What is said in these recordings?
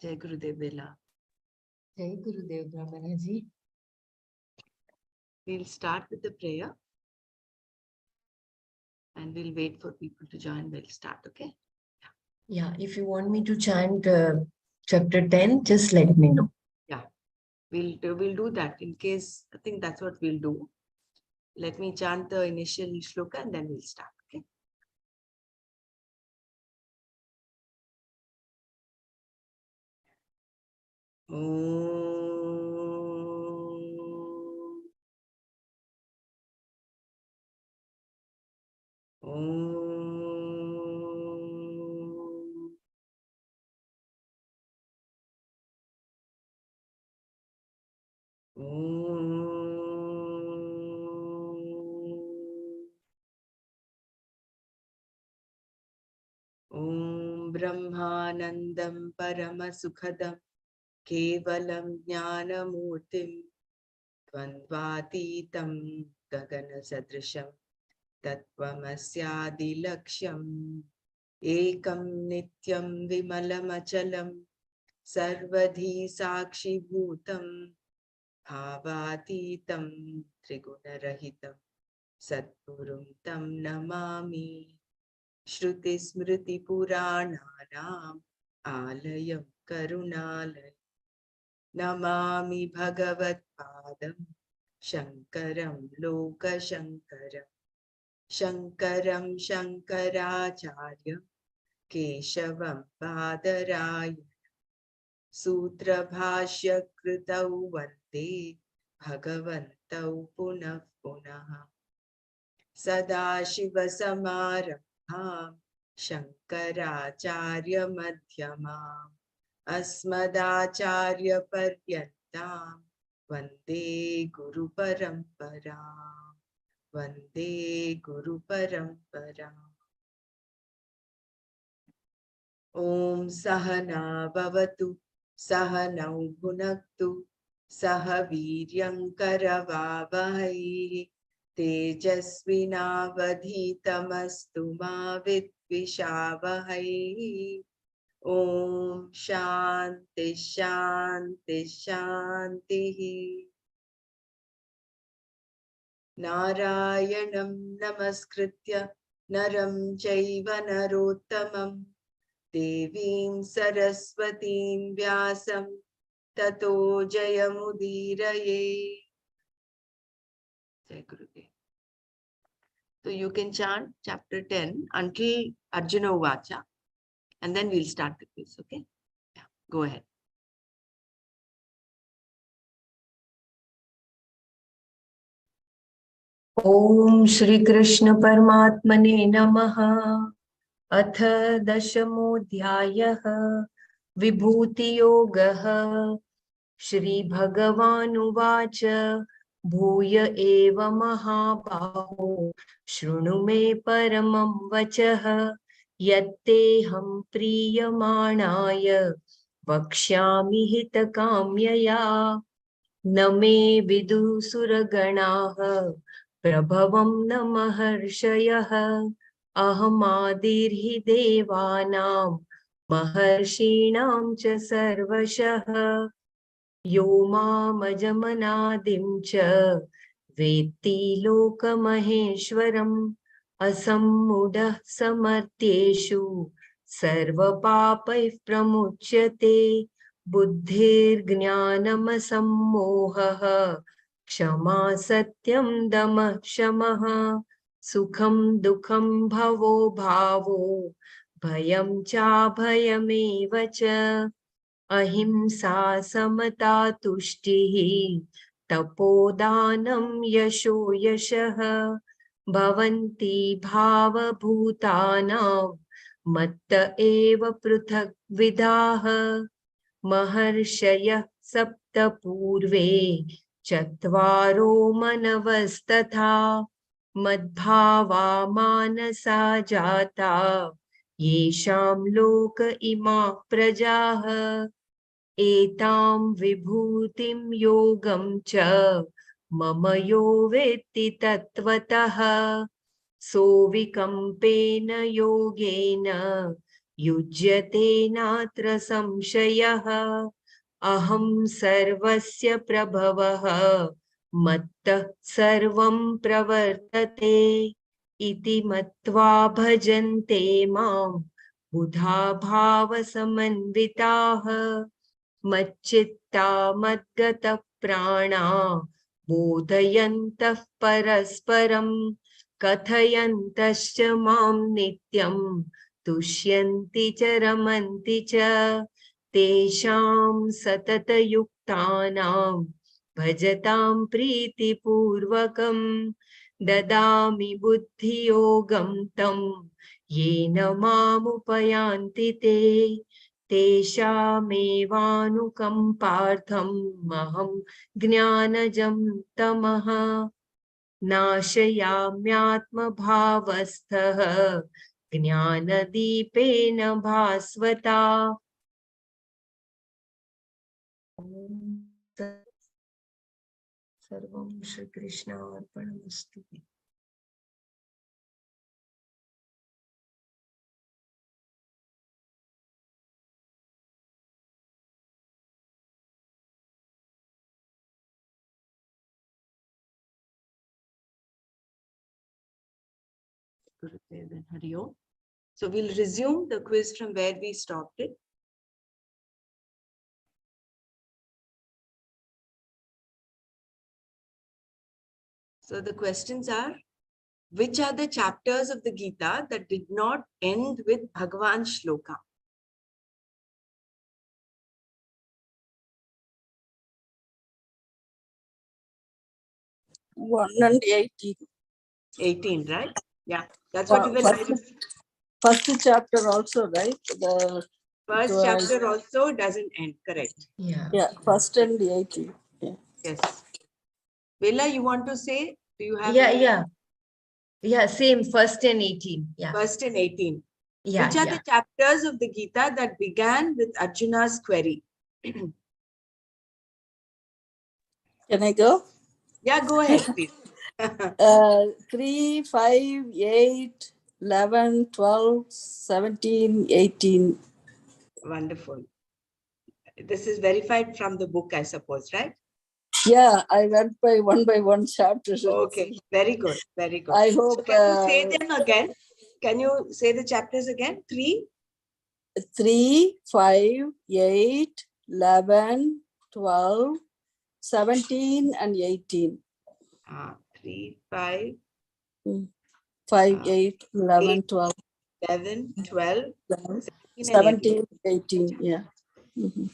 Jai Gurudev Bela. Jai Gurudev Brahmanaji. We'll start with the prayer and we'll wait for people to join. We'll start, okay? Yeah, if you want me to chant chapter 10, just let me know. Yeah, we'll do that in case. I think that's what we'll do. Let me chant the initial shloka and then we'll start, okay? Om Brahmanandam Paramasukadam Kevalam Jnanamurtim Dvandvatitam Gagana Sadrisham Tattvamasyadilaksham Ekam Nityam Vimalamachalam Sarvadhi Sakshi Bhutam Bhavatitam Trigunarahitam Satgurum Tam Namami Shruti Smriti Purananam Alayam Karunalaya Namami Bhagavat Padam Shankaram Loka Shankaram Shankaram Shankaracharya Keshavam Badaraya Sutra Bhashya Kritau Vande Bhagavantau Punah Punah Sadashiva Samarabham Shankaracharya Madhyamam Asmadacharya Paryantam Vande Guru Paramparam Vande Guru Paramparam Om Sahana Bhavatu Sahanau Bhunaktu Saha Viryam Karavavahai Tejasvinavadhitamastu ma vidvishavahai Om Shanti Shanti Shanti Narayanam Namaskritya Naram Chaiva Narottamam Devim Saraswatim Vyasam Tato Jayamudiraye. Jai Gurudev. So you can chant chapter 10 until Arjuna Vacha and then we'll start the quiz, okay? Yeah, go ahead. Om Shri Krishna Paramatmane Namaha. अथ दशमोऽध्यायः विभूतियोगः श्रीभगवानुवाच भूय एव महाबाहो शृणु मे परमं वचः यत्तेऽहं प्रीयमाणाय वक्ष्यामि हितकाम्यया न मे विदुसुरगणाः प्रभवं न महर्षयः अहमादिर्हि देवानां महर्षीणां च सर्वशः यो मामजमनादिं च वेत्ति लोकमहेश्वरम् असम्मूढः समर्थ्येषु सर्वपापैः प्रमुच्यते बुद्धिर्ज्ञानमसम्मोहः क्षमा सत्यं दमः शमः सुखं दुःखं भवो भावो भयं चाभयमेव च अहिंसा समता तुष्टिः तपोदानं यशो यशः भवन्ति भावभूतानां मत्त एव पृथग्विधाः महर्षयः सप्त पूर्वे चत्वारो मनवस्तथा मद्भावा मानसा जाता येषां लोक इमाः प्रजाः एतां विभूतिं योगं च मम यो वेत्ति तत्त्वतः सोऽविकम्पेन योगेन युज्यते नात्र संशयः अहं सर्वस्य प्रभवः मत्तः सर्वं प्रवर्तते इति मत्वा भजन्ते मां बुधा भावसमन्विताः मच्चित्ता मद्गतः प्राणा बोधयन्तः परस्परं कथयन्तश्च मां नित्यं तुष्यन्ति च रमन्ति च तेषां सततयुक्तानां भजतां प्रीतिपूर्वकं ददामि बुद्धियोगं तं येन मामुपयान्ति ते तेषामेवानुकम्पार्थम् अहं ज्ञानजं तमः नाशयाम्यात्मभावस्थः ज्ञानदीपेन भास्वता सर्वं श्रीकृष्णार्पणमस्तु। Gurudev and Hari Om. So we'll resume the quiz from where we stopped it. So the questions are, which are the chapters of the Gita that did not end with Bhagavan Shloka? One and 18. 18, right? Yeah, that's what even First chapter also, right? The first chapter also doesn't end, correct? Yeah, first and 18. Yeah. Yes. Vela, you want to say? Do you have? Yeah, same, first and 18. Yeah. First and 18. Yeah, Which are the chapters of the Gita that began with Arjuna's query? Can I go? Yeah, go ahead, please. 3, 5, 8, 11, 12, 17, 18. Wonderful. This is verified from the book, I suppose, right? Yeah, I went by one chapter. Okay, very good, very good. I hope. So can you say them again? Can you say the chapters again? 3, 5, 8, 11, 12, 17, and 18. 3, 5, 5, 8, 11, 8, 12. 11, 12, 17, 18. Yeah. Mm-hmm.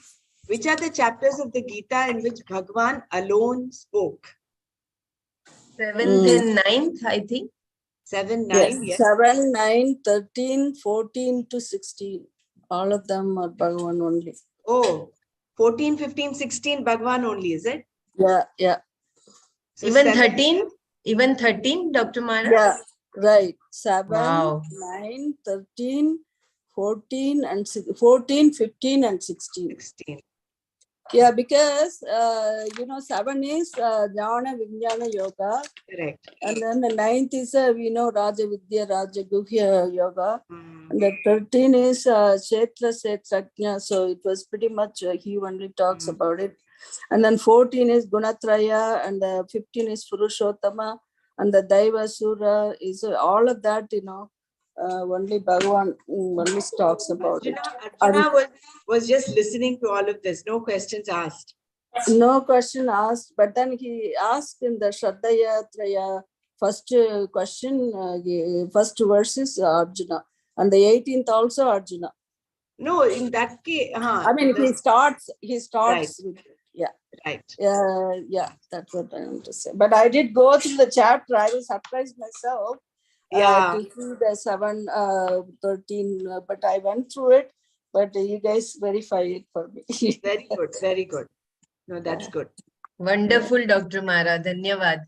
Which are the chapters of the Gita in which Bhagavan alone spoke? 7th and 9th, I think. 7, 9, yes. 7, 9, 13, 14 to 16. All of them are Bhagavan only. Oh, 14, 15, 16, Bhagavan only, is it? Yeah, yeah. So even 13? Even 13, Dr. Mara? Yeah, right. 7, wow. 9, 13, 14, and 14, 15, and 16. 16. Yeah, because, 7 is Jnana Vijnana Yoga. Correct. And then the 9th is, Raja Vidya, Raja Guhya Yoga. And the 13 is Kshetra Kshetrajna. So it was pretty much, he only talks about it. And then 14 is Gunatraya, and the 15 is Purushottama, and the Daiva Sura is all of that, only Bhagavan only talks about it. Arjuna was just listening to all of this, no questions asked. No question asked, but then he asked in the Shraddhaya Traya first question, first verse is Arjuna, and the 18th also Arjuna. No, in that case, I mean, he starts right. with it. Yeah. Right. Yeah, that's what I want to say. But I did go through the chapter. I was surprised myself to see the 7, 13, but I went through it. But you guys verify it for me. Very good, very good. No, that's good. Wonderful, Dr. Mara. Dhanyavad.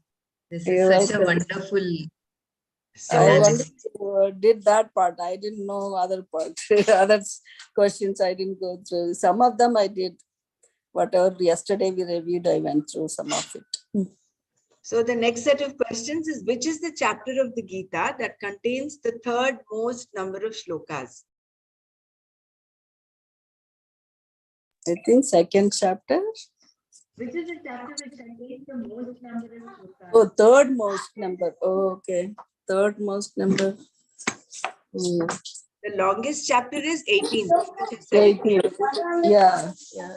This is such a wonderful. So I only did that part. I didn't know other part. Other questions I didn't go through. Some of them I did. Whatever yesterday we reviewed, I went through some of it. So the next set of questions is, which is the chapter of the Gita that contains the third most number of shlokas? I think second chapter. Which is the chapter which contains the most number of slokas? Oh, third most number. Oh, okay. Third most number. Hmm. The longest chapter is 18. Which is said. 18. Yeah, yeah.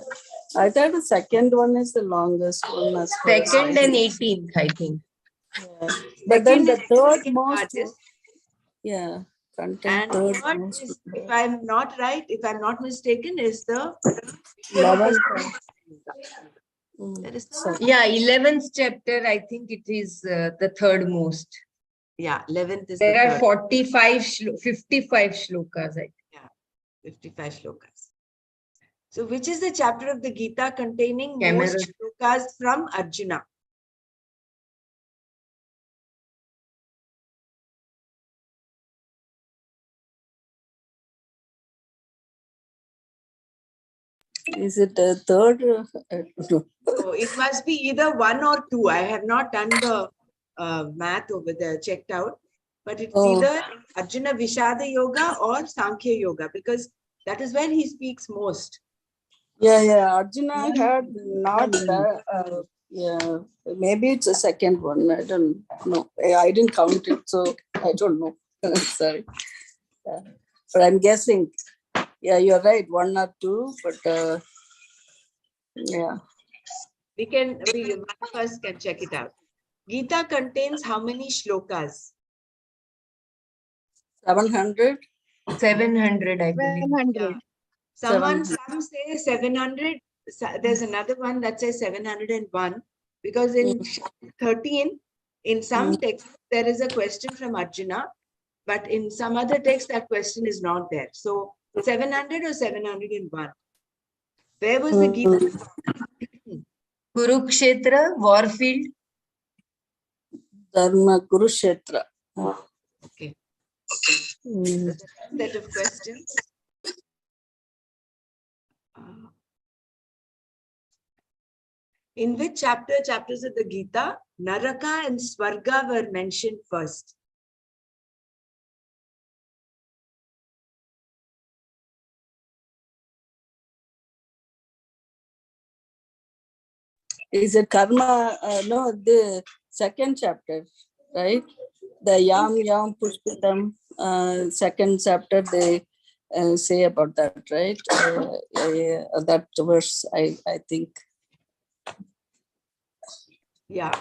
I thought the second one is the longest one. As far as Second I and know. 18th, I think. Yeah. But then the third second most, largest. yeah, content And third third most. is, if I'm not right, if I'm not mistaken, is the 11th. That is the, Sorry. Yeah, 11th chapter, I think it is the third most. yeah, 11th is There the are third. 55 shlokas. I think. 55 shlokas. So which is the chapter of the Gita containing Camera. most shlokas from Arjuna? Is it the third? No. So it must be either 1 or 2. I have not done the math over there, checked out. But it's Oh. either Arjuna Vishada Yoga or Sankhya Yoga, because that is when he speaks most. Yeah. Arjuna had not that. Yeah, maybe it's a second one. I don't know. I didn't count it, so I don't know. Sorry. Yeah. But I'm guessing. Yeah, you're right. 1 or 2, but yeah. One of us can check it out. Gita contains how many shlokas? 700. 700, I believe. 700. Some say 700. There's another one that says 701, because in 13, in some texts, there is a question from Arjuna, but in some other text, that question is not there. So 700 or 701. Where was the Gita? Kurukshetra, Warfield. Dharma Kurukshetra. Okay. Mm. Set of questions. In which chapters of the Gita, Naraka and Swarga were mentioned first? Is it karma? No, the second chapter, right? The Yam Pushpitam, second chapter, they say about that, right? That verse, I think. Yeah.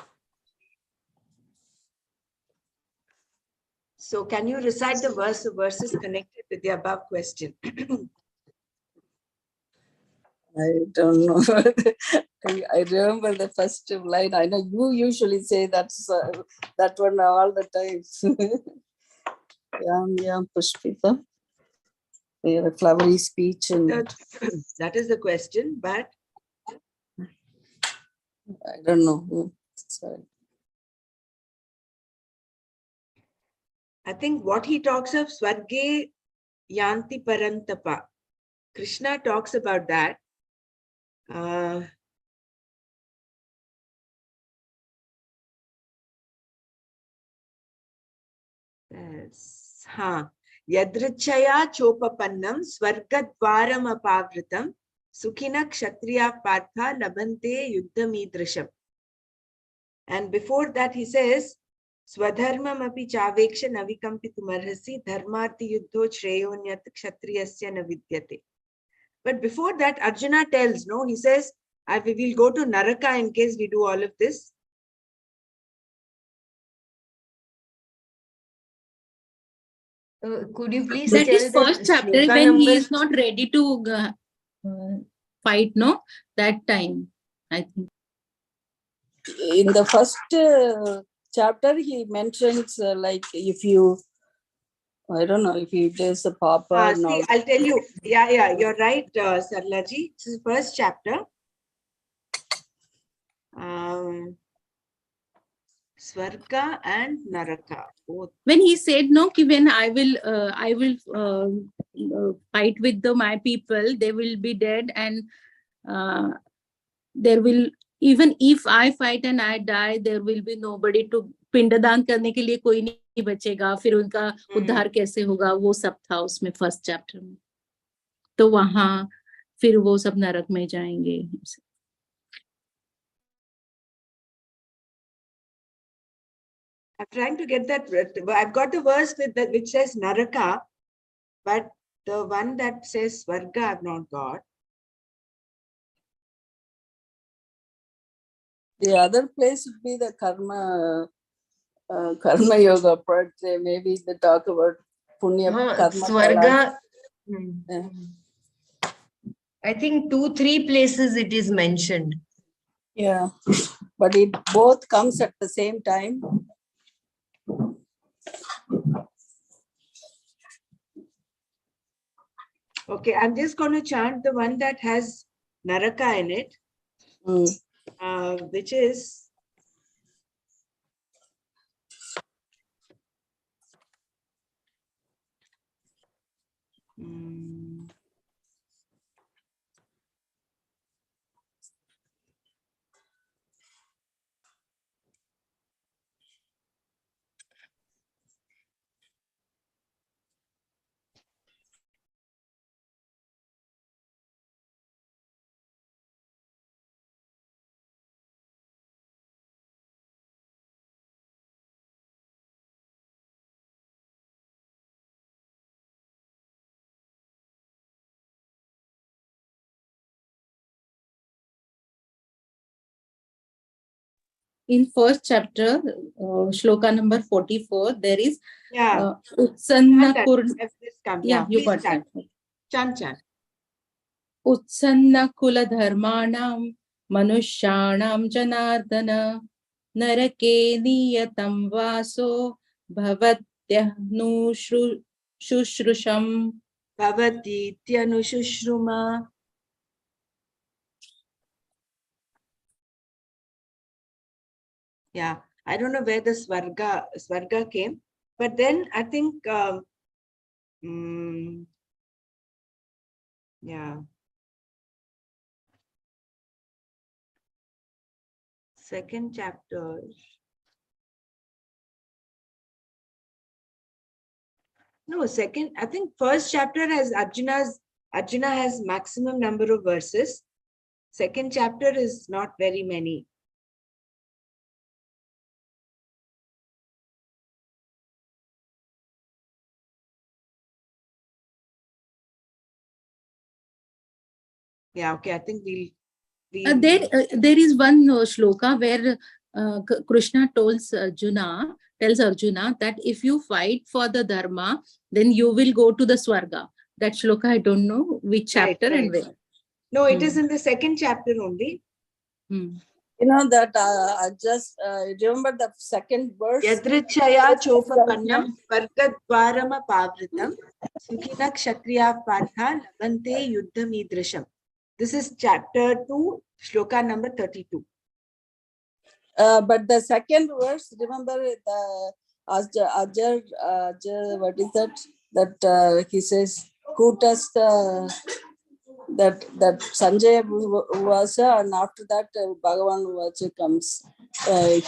So can you recite the verses connected with the above question? I don't know. I remember the first line. I know you usually say that's that one all the time. Yam Pushpita. A flowery speech, and That is the question, but I don't know. Sorry. I think what he talks of Swarge Yanti Parantapa. Krishna talks about that. Yadrichaya Chopapannam Swargadvaram Apavritam Sukhina Kshatriya Partha Labante Yuddhamidrisham. And before that he says, Swadharmam api chaveksha navikampitum dharmarthi yuddho shreyonyat kshatriyasya navidyate. But before that, Arjuna tells, no, he says, we will go to Naraka in case we do all of this. Could you please That tell is first the chapter shloka when he number? is not ready to fight, no? That time, I think. In the first chapter, he mentions like if you, I don't know, if you there's a papa and all. I'll tell you. Yeah, you're right, Sarlaji. This is the first chapter. Swarga and Naraka. Both. When he said no, ki when I will fight with my people, they will be dead, and there will, even if I fight and I die, there will be nobody to पिंडदान करने के लिए कोई नहीं बचेगा, फिर उनका उद्धार कैसे होगा, वो सब था उसमें फर्स्ट चैप्टर में. तो वहां फिर वो सब नरक में जाएंगे. I'm trying to get that. I've got the verse with that which says Naraka, but the one that says Swarga I've not got. The other place would be the karma yoga part. Maybe they talk about punya karma. Swarga. Yeah. I think 2-3 places it is mentioned. Yeah, but it both comes at the same time. Okay, I'm just going to chant the one that has Naraka in it, which is In first chapter, shloka number 44, there is yeah. Utsanna Chant that. Kurna. Have this come. Yeah, you please got chant. that. Chant. Utsanna Kula Dharmanam Manushanam Janardana Narake Niyatam Vaso Bhavatyahnu Shushrusham. Bhavati Tyanushruma. Yeah, I don't know where the Swarga came, but then I think, yeah. Second chapter. No, second, I think first chapter has Arjuna has maximum number of verses. Second chapter is not very many. Yeah, okay, I think we'll there is one shloka where Krishna tells Arjuna that if you fight for the dharma, then you will go to the Swarga. That shloka, I don't know which chapter and where. No, it is in the second chapter only. You know that I just remember the second verse. Yadrichaya chopapannam vargadvarama pavritam sukhina kshatriya partha labante yuddham idrisham. This is chapter 2, shloka number 32. But the second verse, remember the Ajar, what is that? That he says, Kutastha, that Sanjay Vasa, and after that Bhagavan Vacha comes.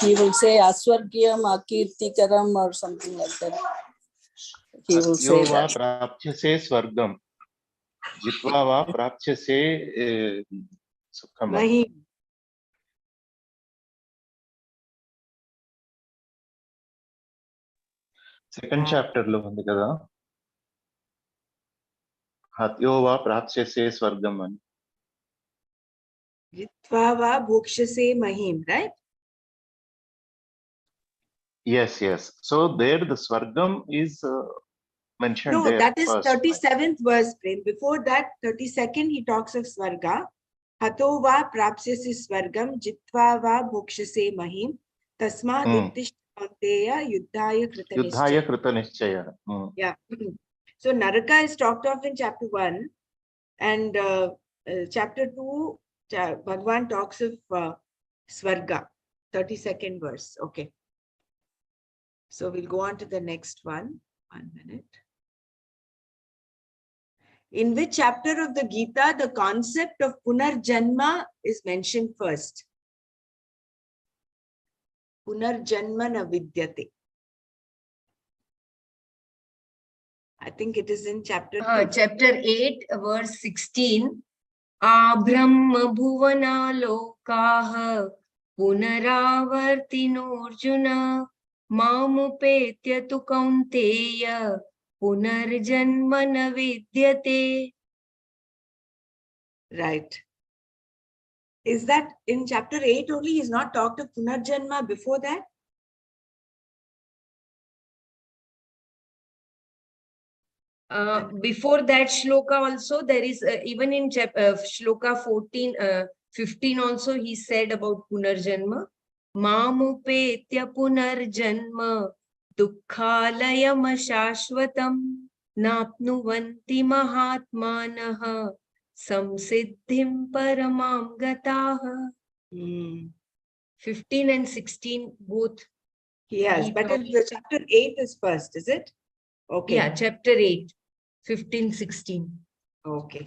He will say Aswargyam Akirtikaram or something like that. He will say that. Prapchase Swargam. Jitva va prapchase Sukham. Mahim. Second chapter lo undi kada. Hatyo va prapchase Swargam ani. Jitva va bhukshase mahim, right? Yes. So there the Swargam is mentioned. No, there that is first. 37th verse, Prem. Before that, 32nd, he talks of Swarga. Hato va prapsyasi Swargam, jitva va bhukshase mahim, tasma dittish manteya yuddhaya krita nischaya. Yeah. So Naraka is talked of in chapter 1, and chapter 2, Bhagavan talks of Swarga, 32nd verse. Okay. So we'll go on to the next one. 1 minute. In which chapter of the Gita the concept of Punarjanma is mentioned first? Punarjanma na vidyate. I think it is in chapter 2. Chapter 8, verse 16. आब्रह्म भुवनालोकाः पुनरावर्तिनोऽर्जुन मामुपेत्य तु कौन्तेय पुनर्जन्म न विद्यते. Right. Is that in chapter 8 only? He's not talked of Punarjanma before that? Before that shloka also there is even in shloka 15 also he said about punarjanma. Mamupetya punarjanma dukkhalayam shashvatam napnuvanti mahatmanah samsiddhim paramam gataha. 15 and 16 both. Yes, but the chapter 8 is first, is it? Okay. Yeah, chapter 8, 15, 16. Okay.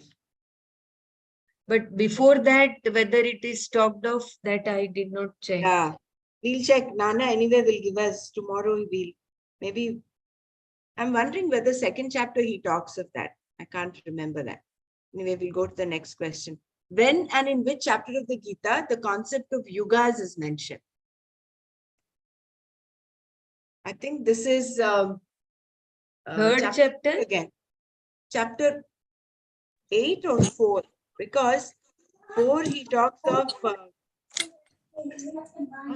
But before that, whether it is talked of, that I did not check. Yeah, we'll check. Nana anyway will give us tomorrow. We'll maybe. I'm wondering whether second chapter he talks of that. I can't remember that. Anyway, we'll go to the next question. When and in which chapter of the Gita the concept of yugas is mentioned? I think this is Third chapter again. Chapter 8 or 4, because 4 he talks of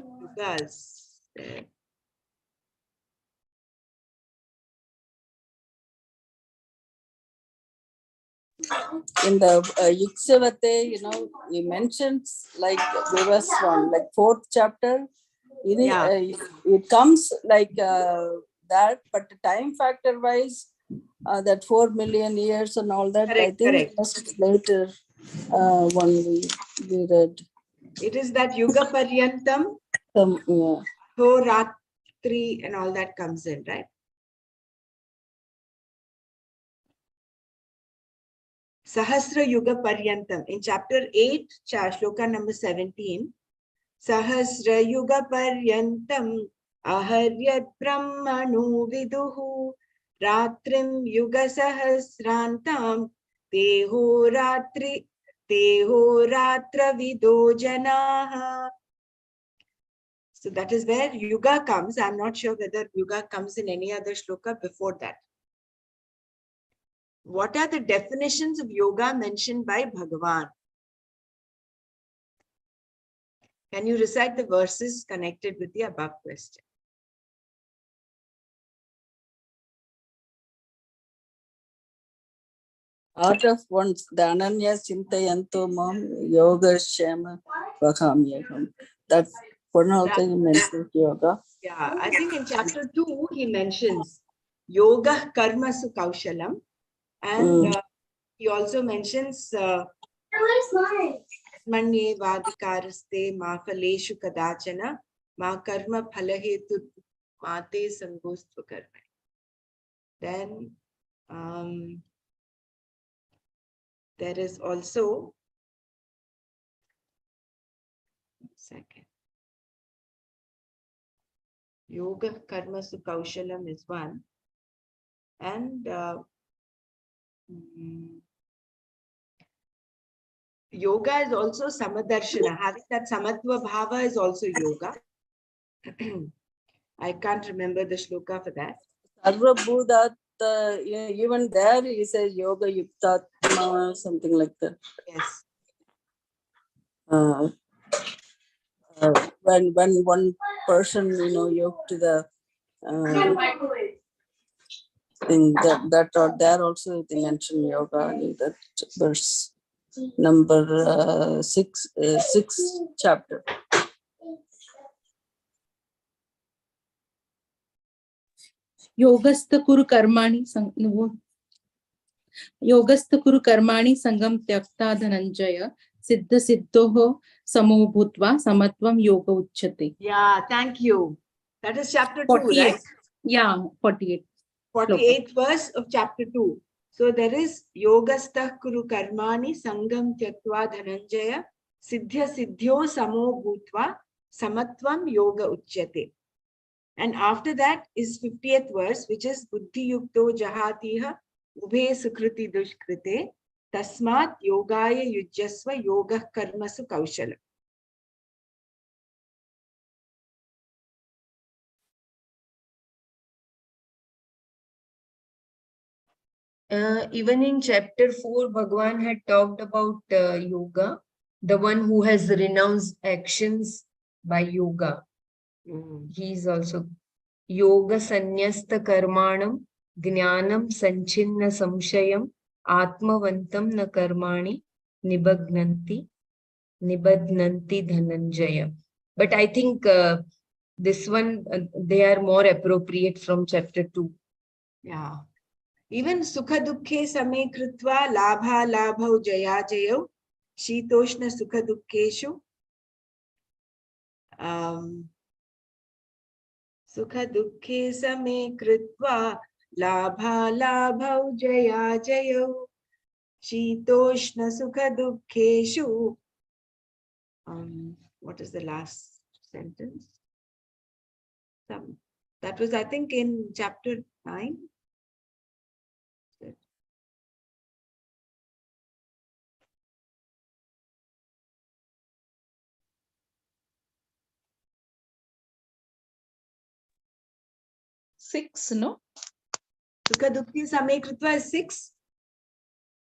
yugas. In the Yuksavate, he mentions like Vivaswan, like 4th chapter. It comes like that, but time factor wise, that 4 million years and all that, Correct, I think correct. just later one we read. It is that Yuga Paryantam, Yeah. Ratri and all that comes in, right? Sahasra Yuga Paryantam. In chapter 8, shloka number 17, Sahasra Yuga Paryantam Aharyat Brahmanu Viduhu Ratrim Yuga Sahasrantam Teho Ratra Vido Janaha. So that is where Yuga comes. I'm not sure whether Yuga comes in any other shloka before that. What are the definitions of yoga mentioned by Bhagavan? Can you recite the verses connected with the above question? Out of one's the Ananya Sintayanto Mam Yoga Shama Vahamyakam. That one also he mentions yoga. Yeah, I think in chapter 2 he mentions yoga karma su kaushalam, and he also mentions manye vadikaraste ma phaleshu kadachana ma karma phalahetu mate sangostva karma. Then there is also yoga karma su kaushalam is one, and yoga is also samadarshana. Having that samatva bhava is also yoga. I can't remember the shloka for that. Sarva Bhudat, even there he says yoga yuktatma, something like that. Yes. When one person, yoked to the thing that or there also they mention yoga in that verse number 6 chapter. Yogastha kuru karmani sangam tyakta dhananjaya siddha siddhoho samo bhutva samatvam yoga uchyate. Yeah, thank you. That is chapter 2, 48. right? Yeah, 48. 48th verse of chapter 2. So there is yogastha kuru karmani sangam tyaktva dhananjaya siddhya siddhyo samo bhutva samatvam yoga uchyate. And after that is 50th verse, which is buddhi yukto jahatiha ubhe sukriti dushkrite Tasmat yogaya yujyasva yogah karmasu kaushalam. Even in chapter 4, Bhagavan had talked about yoga, the one who has renounced actions by yoga. He is also yoga sanyasta karmanam jnanam sanchinna samshayam atmavantam na karmani nibadnanti dhananjaya. But I think this one, they are more appropriate from chapter 2. Yeah. Even sukha dukhe same kritva labha labhau jaya jayau shitoshna sukha dukkeshu sukha dukhe same kritva labha labhau jaya jayau shitoshna sukha dukkeshu. What is the last sentence? That was, I think, in chapter 9. Six, no? Sukha dukhi same kritva is 6.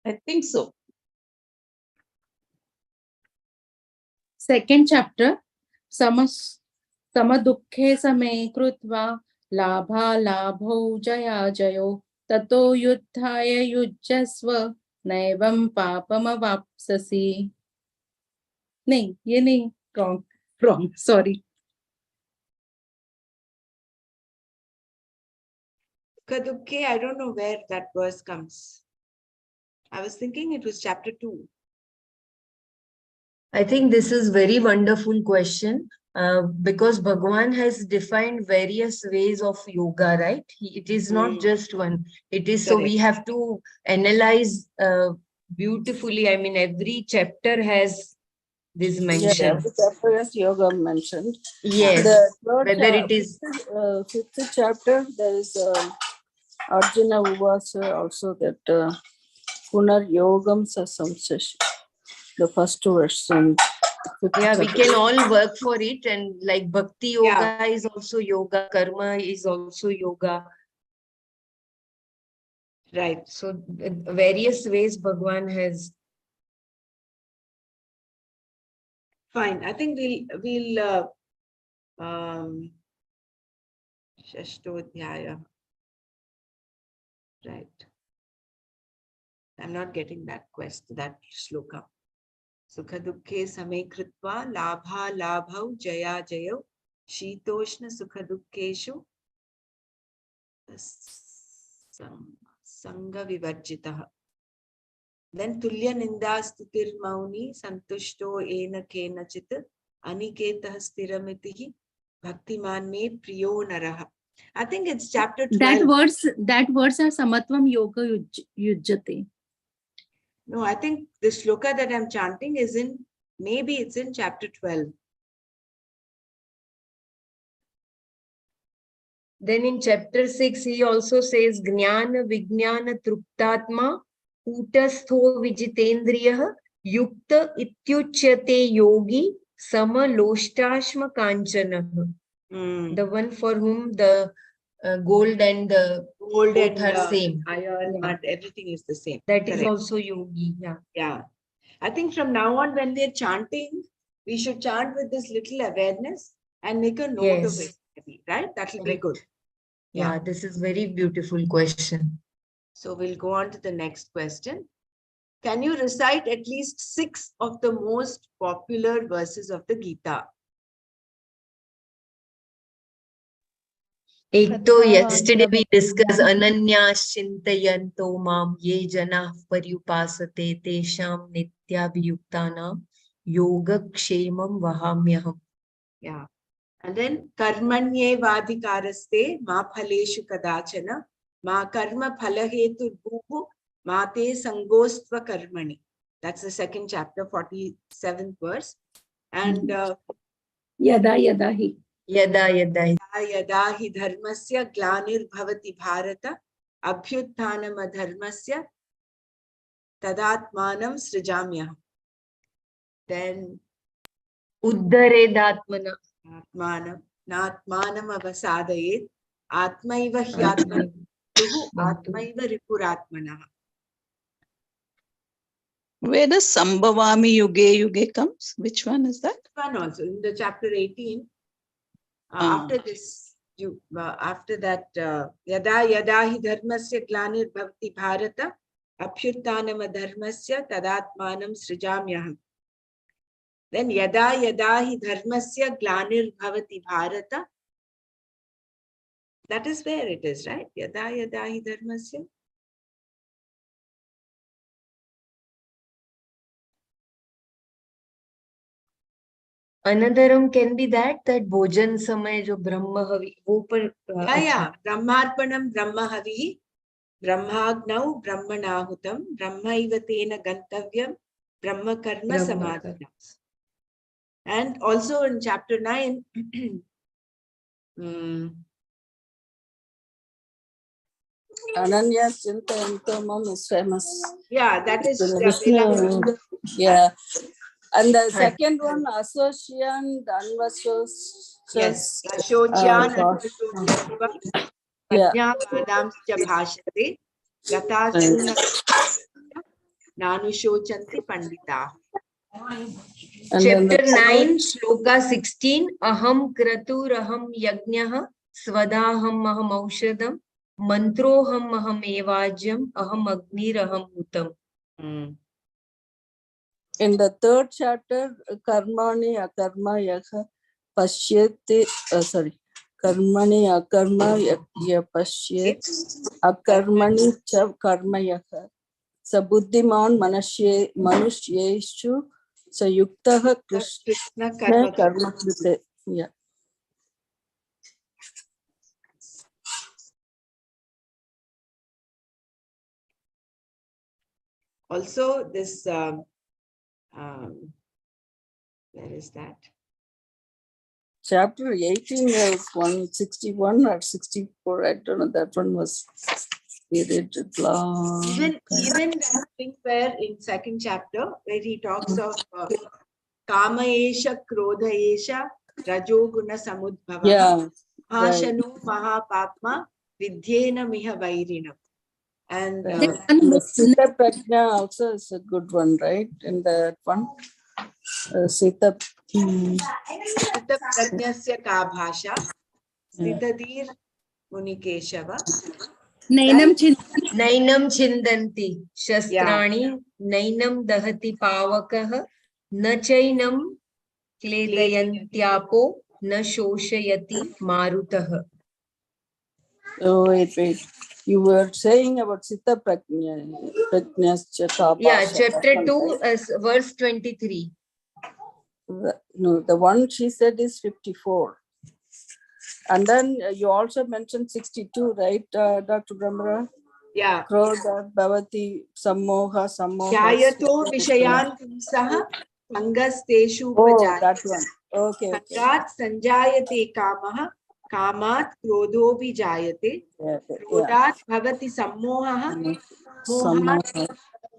I think so. Second chapter, samadukhe same krutva labha labho jaya jayo tato yuddhaya yujyasva naivam papam avapsasi. Nahi, ye nahi, wrong, sorry. Sukha dukhe, I don't know where that verse comes. I was thinking it was chapter 2. I think this is very wonderful question because Bhagavan has defined various ways of yoga, right? It is not just one. It is so we have to analyze beautifully. I mean, every chapter has this mention. Yeah, every chapter has yoga mentioned. Yes, The third whether it is fifth chapter, there is Arjuna Uvasa also that Punar Yogam Sasamsash, the first verse. And yeah, we can all work for it, and like Bhakti Yoga is also yoga, Karma is also yoga. Right. So various ways Bhagavan has. Fine. I think we'll Shashtodhyaya. Right. I'm not getting that shloka. Sukha dukhe same kritva labha labhau jaya jayau shitoshna sukha dukkeshu sanga vivarjitah. Then tulya ninda stutir mauni santushto ena kenachit aniketah stiramitihi bhaktiman me priyo naraha. I think it's chapter 12. That words are samatvam yoga yujjate. No, I think the shloka that I'm chanting is maybe it's in chapter 12. Then in chapter 6, he also says, Jnana Vijnana Truptatma Utastho Vijitendriyah Yukta Ityuchyate Yogi Sama Loshtashma Kanchanah. The one for whom the gold and the Gold and are same. Iron, mud, everything is the same. That is also yogi. Yeah. Yeah. I think from now on, when we're chanting, we should chant with this little awareness and make a note of it. Right? That will be good. Yeah, this is very beautiful question. So we'll go on to the next question. Can you recite at least 6 of the most popular verses of the Gita? Yesterday we discussed Ananyas Chintayanto Mam Ye Janah Paryupasate Tesham Nityabhiyuktanam Yoga Kshemam Vahamyaham. Yeah. And then Karmanye Vadhikaraste Ma Phaleshu Kadachana Ma Karma Phalahetu Bhubu Ma Te Sangostva Karmani. That's the second chapter, 47th verse. And Yada yadahi. Yada yada hi dharmasya glanir bhavati bharata abhyutthanam adharmasya tadatmanam srijamyaham. Then Uddharedatmana. atmanam natmanam avasadayet atmaiva hyatman tuhu atmaiva ripuratmanah. Where does Sambhavami Yuge Yuge comes? Which one is that? One also in the chapter 18. Ah. After this, after that, yada yada hi dharmasya glanir bhavati bharata abhyuttanam dharmasya tadatmanam srijamyaham. Then yada yada hi dharmasya glanir bhavati bharata. That is where it is, right? Yada yada hi dharmasya. Another can be that bhojan samay jo brahma havi wo par Yeah. Brahmarpanam brahmahavi brahmagnau brahmanahutam brahmaiva tena gantavyam brahma karma samadhanam. And also in chapter 9, Ananya Chintayanto Mam is famous. yeah, that is Vishnu. Yeah. And the second one, association, Danvasos. yes, Ashocyan God. Ashocyanva Yeah. Padamscha bhashate Gatasuna Nanushocanti Pandita. And then Chapter the 9, Shloka 16. Aham kraturaham yajnah swadaham aham aushadam mantroham aham evajyam aham agniraham hutam. in the third chapter, Karmani Akarma Yaha Pashyate, Karmani Akarma Ya Pashyate Akarmani Cha Karma Yaha Sabuddhiman Manushyesu Sayuktaha Krishna Karma Krite. Yeah. Also, this, where is that? Chapter 18 is 161 or 64. I don't know. That one was period long. Even that thing where in second chapter, where he talks of Kama Esha, Krodha Esha, Rajoguna Samudbhava, Yeah. Mahashanu Mahapatma, Vidyena Miha Vairinam. And the Sita Prajna also is a good one, right? In that one, Sita. Sita Prajnasya Ka Bhasha, Sitadir Munikeshava. Nainam Nainam chindanti shastrani nainam dahati pavakah na chainam kledayantyapo na shoshayati marutah. Oh, wait. You were saying about Sita Prajnasya Ka Bhasha. Yeah, chapter That one, 2, right? verse 23. No, the one she said is 54. And then you also mentioned 62, right, Dr. Brahmara? Yeah. Krodha Bhavati Sammoha. Jayato Vishayan Pumsaha Angasteshu Oh, that one. Okay. Sangat Sanjayate Kamaha Kamat Krodho Vijayate Krodat Bhavati Sammoha Mohat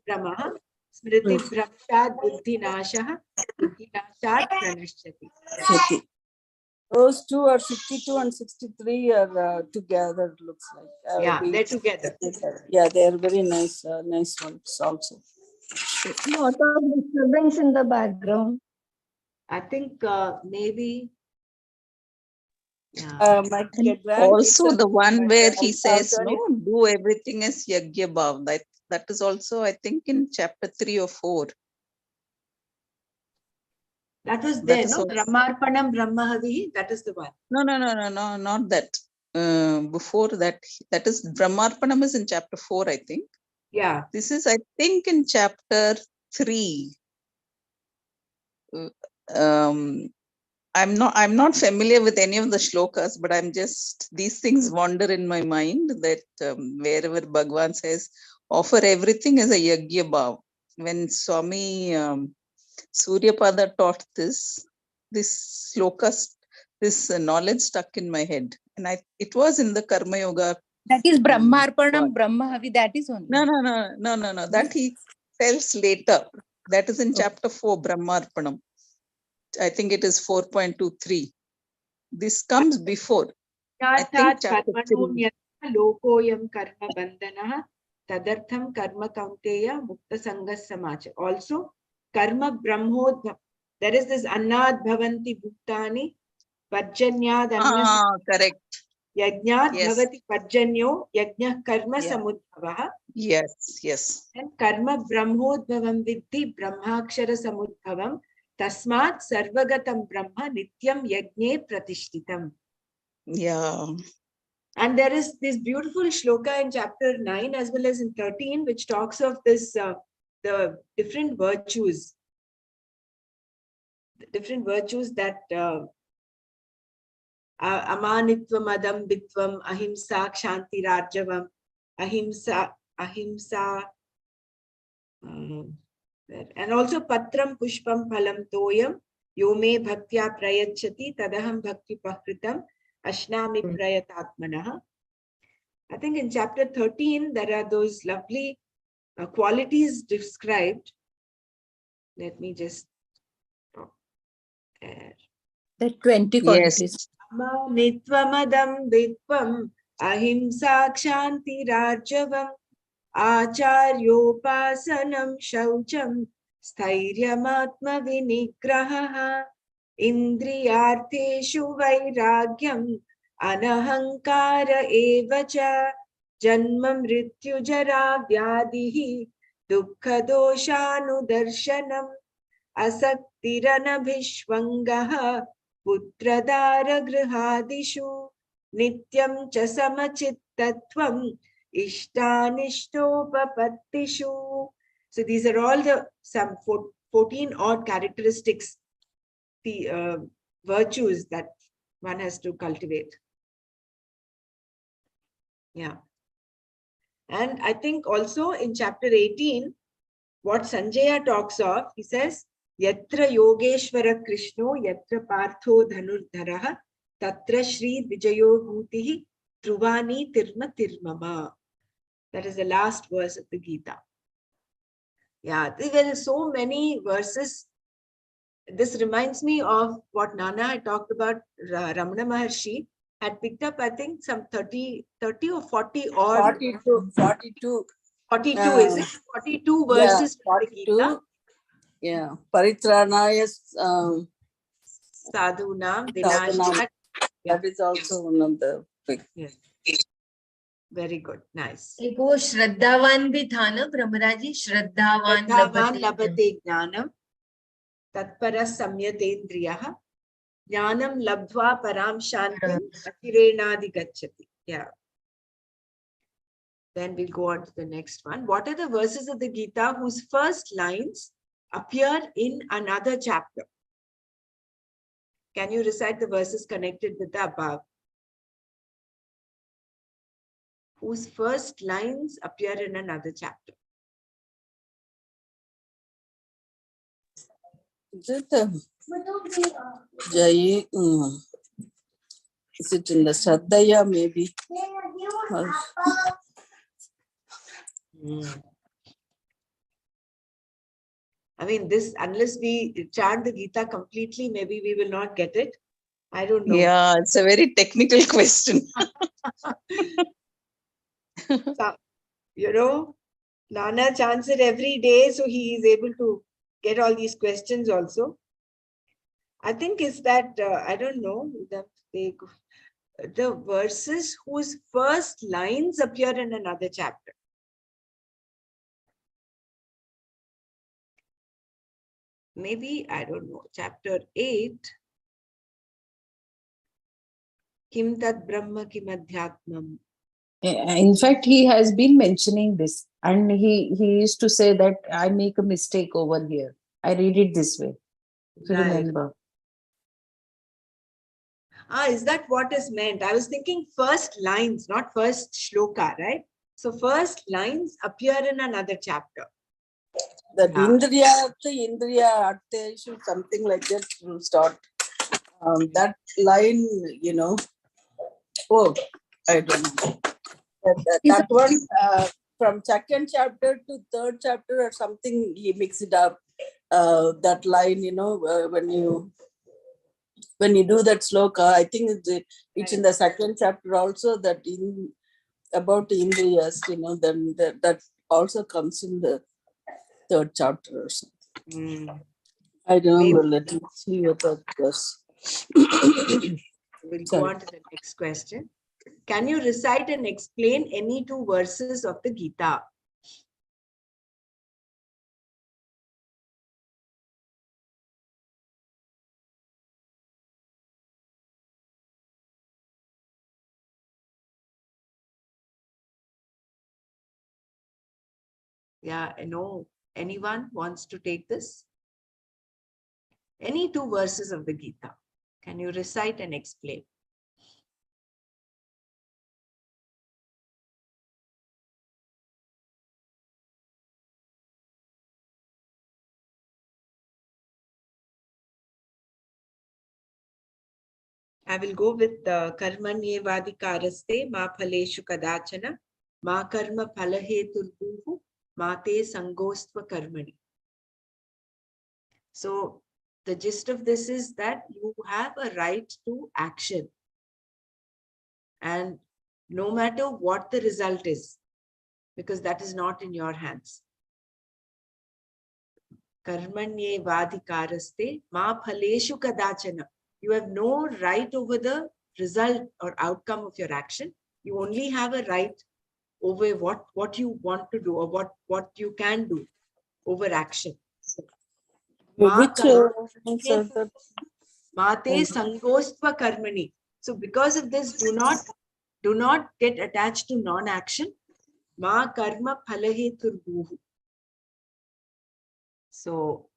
Brahmaha Smriti Bhramshat Buddhi Nashaha Buddhi Nashat Pranashchati. Those two are 62 and 63 are together, looks like. Yeah, they're together. Yeah, they are very nice, nice ones also. Lot of disturbance in the background. I think maybe. Also the one where he says, no, do everything as Yagya Bhav. That is also, I think, in chapter 3 or 4. That was there, no? Brahmarpanam Brahmahavi, that is the one. No, not that. Before that, that is Brahmarpanam is in chapter 4, I think. Yeah. This is, I think, in chapter 3. I'm not familiar with any of the shlokas, but I'm just, these things wander in my mind that wherever Bhagavan says, offer everything as a Yagya Bhav. When Swami Suryapada taught this slokas, this knowledge stuck in my head. And it was in the Karma Yoga. That is Brahmarpanam Brahmahavi, that is only. No. That tells later. That is in chapter 4, Brahmarpanam. I think it is 4.23. This comes before. I think chapter 3. Lokoyam karma bandhana tadartham karma kaunteya mukta sangas samach. Also, karma brahmodha. There is this annad bhavanti bhutani parjanyad anna. Correct. Yajnat Yes. bhavati parjanyo yajna karma Yeah. samudbhava. Yes, yes. And karma brahmodbhavam vidhi brahmakshara samudbhavam tasmat sarvagatam brahma nityam yajne pratishtitam. Yeah. And there is this beautiful shloka in chapter 9 as well as in 13, which talks of this, the different virtues that amanitvam adambitvam ahimsa kshanti rajyavam ahimsa and also patram pushpam phalam toyam yome bhaktya prayachati tadaham bhakti pakritam ashnami prayatatmanah. I think in chapter 13 there are those lovely qualities described. Let me just The 20 qualities. Nitvamadam vitvam ahimsa kshanti rajyavam acharyopasanam shaucham sthairyam vinigraha indriyartheshu vairagyam anahankara evacha janma mrityu jara vyadihi dukkha doshanudarshanam asaktiranabhishvangaha putradara grihadishu nityam cha samachittatvam ishtanishtopapatishu. So these are all the some 14 odd characteristics, the virtues that one has to cultivate. Yeah. And I think also in chapter 18, what Sanjaya talks of, he says, Yatra Yogeshwara Krishno, Yatra Partho Dhanurdharaha, Tatra Shri Vijayo Bhutihi, Truvani Tirma Tirmama. That is the last verse of the Gita. Yeah, there are so many verses. This reminds me of what Nana had talked about. Ramana Maharshi had picked up, I think, some 30 or 40 or 42. 42, is it? 42 verses from the Gita. Yeah. Paritranaya Sadhunam, Sadhunam. Vinashya. That is also one of the big. Yes. Very good. Nice. एक वो श्रद्धावान भी था ना ब्रह्मराजी श्रद्धावान Shraddhavan labhate jnanam tatpara samyatendriyah jnanam labdhva param shantim akirenadi gacchati. Yeah. Then we'll go on to the next one. What are the verses of the Gita whose first lines appear in another chapter? Can you recite the verses connected with the above? Whose first lines appear in another chapter? Is it Jai? Is it in the Shraddhaya maybe? I mean, this, unless we chant the Gita completely, maybe we will not get it. I don't know. Yeah, it's a very technical question. So, you know, Nana chants it every day, so he is able to get all these questions also. I think is that, I don't know, the verses whose first lines appear in another chapter. Maybe, I don't know, chapter 8. Kim tat brahma kim adhyatmam. In fact, he has been mentioning this, and he used to say that I make a mistake over here. I read it this way. If you Right. remember. Is that what is meant? I was thinking first lines, not first shloka, right? So first lines appear in another chapter. The Indriya Arteshu, something like that will start. That line, you know. Oh, I don't know. That one, from second chapter to third chapter or something, he mixed it up. That line, when you do that sloka, I think it's in the second chapter also, that in about Indriyas, then that also comes in the third chapter or something. I remember. Let me see what that was. We'll go on to the next question. Can you recite and explain any two verses of the Gita? Yeah, I know. Anyone wants to take this? Any two verses of the Gita. Can you recite and explain? I will go with karmanyevadikaraste ma phaleshu kadachana ma karma phalaheturbuhu ma te sangostva karmani. So the gist of this is that you have a right to action. And no matter what the result is, because that is not in your hands. Karmanyevadikaraste ma phaleshu kadachana. You have no right over the result or outcome of your action. You only have a right over what you want to do or what you can do over action. Which Mate sangostva karmani. So because of this, do not get attached to non-action. Ma karma phalaheturbuhu. So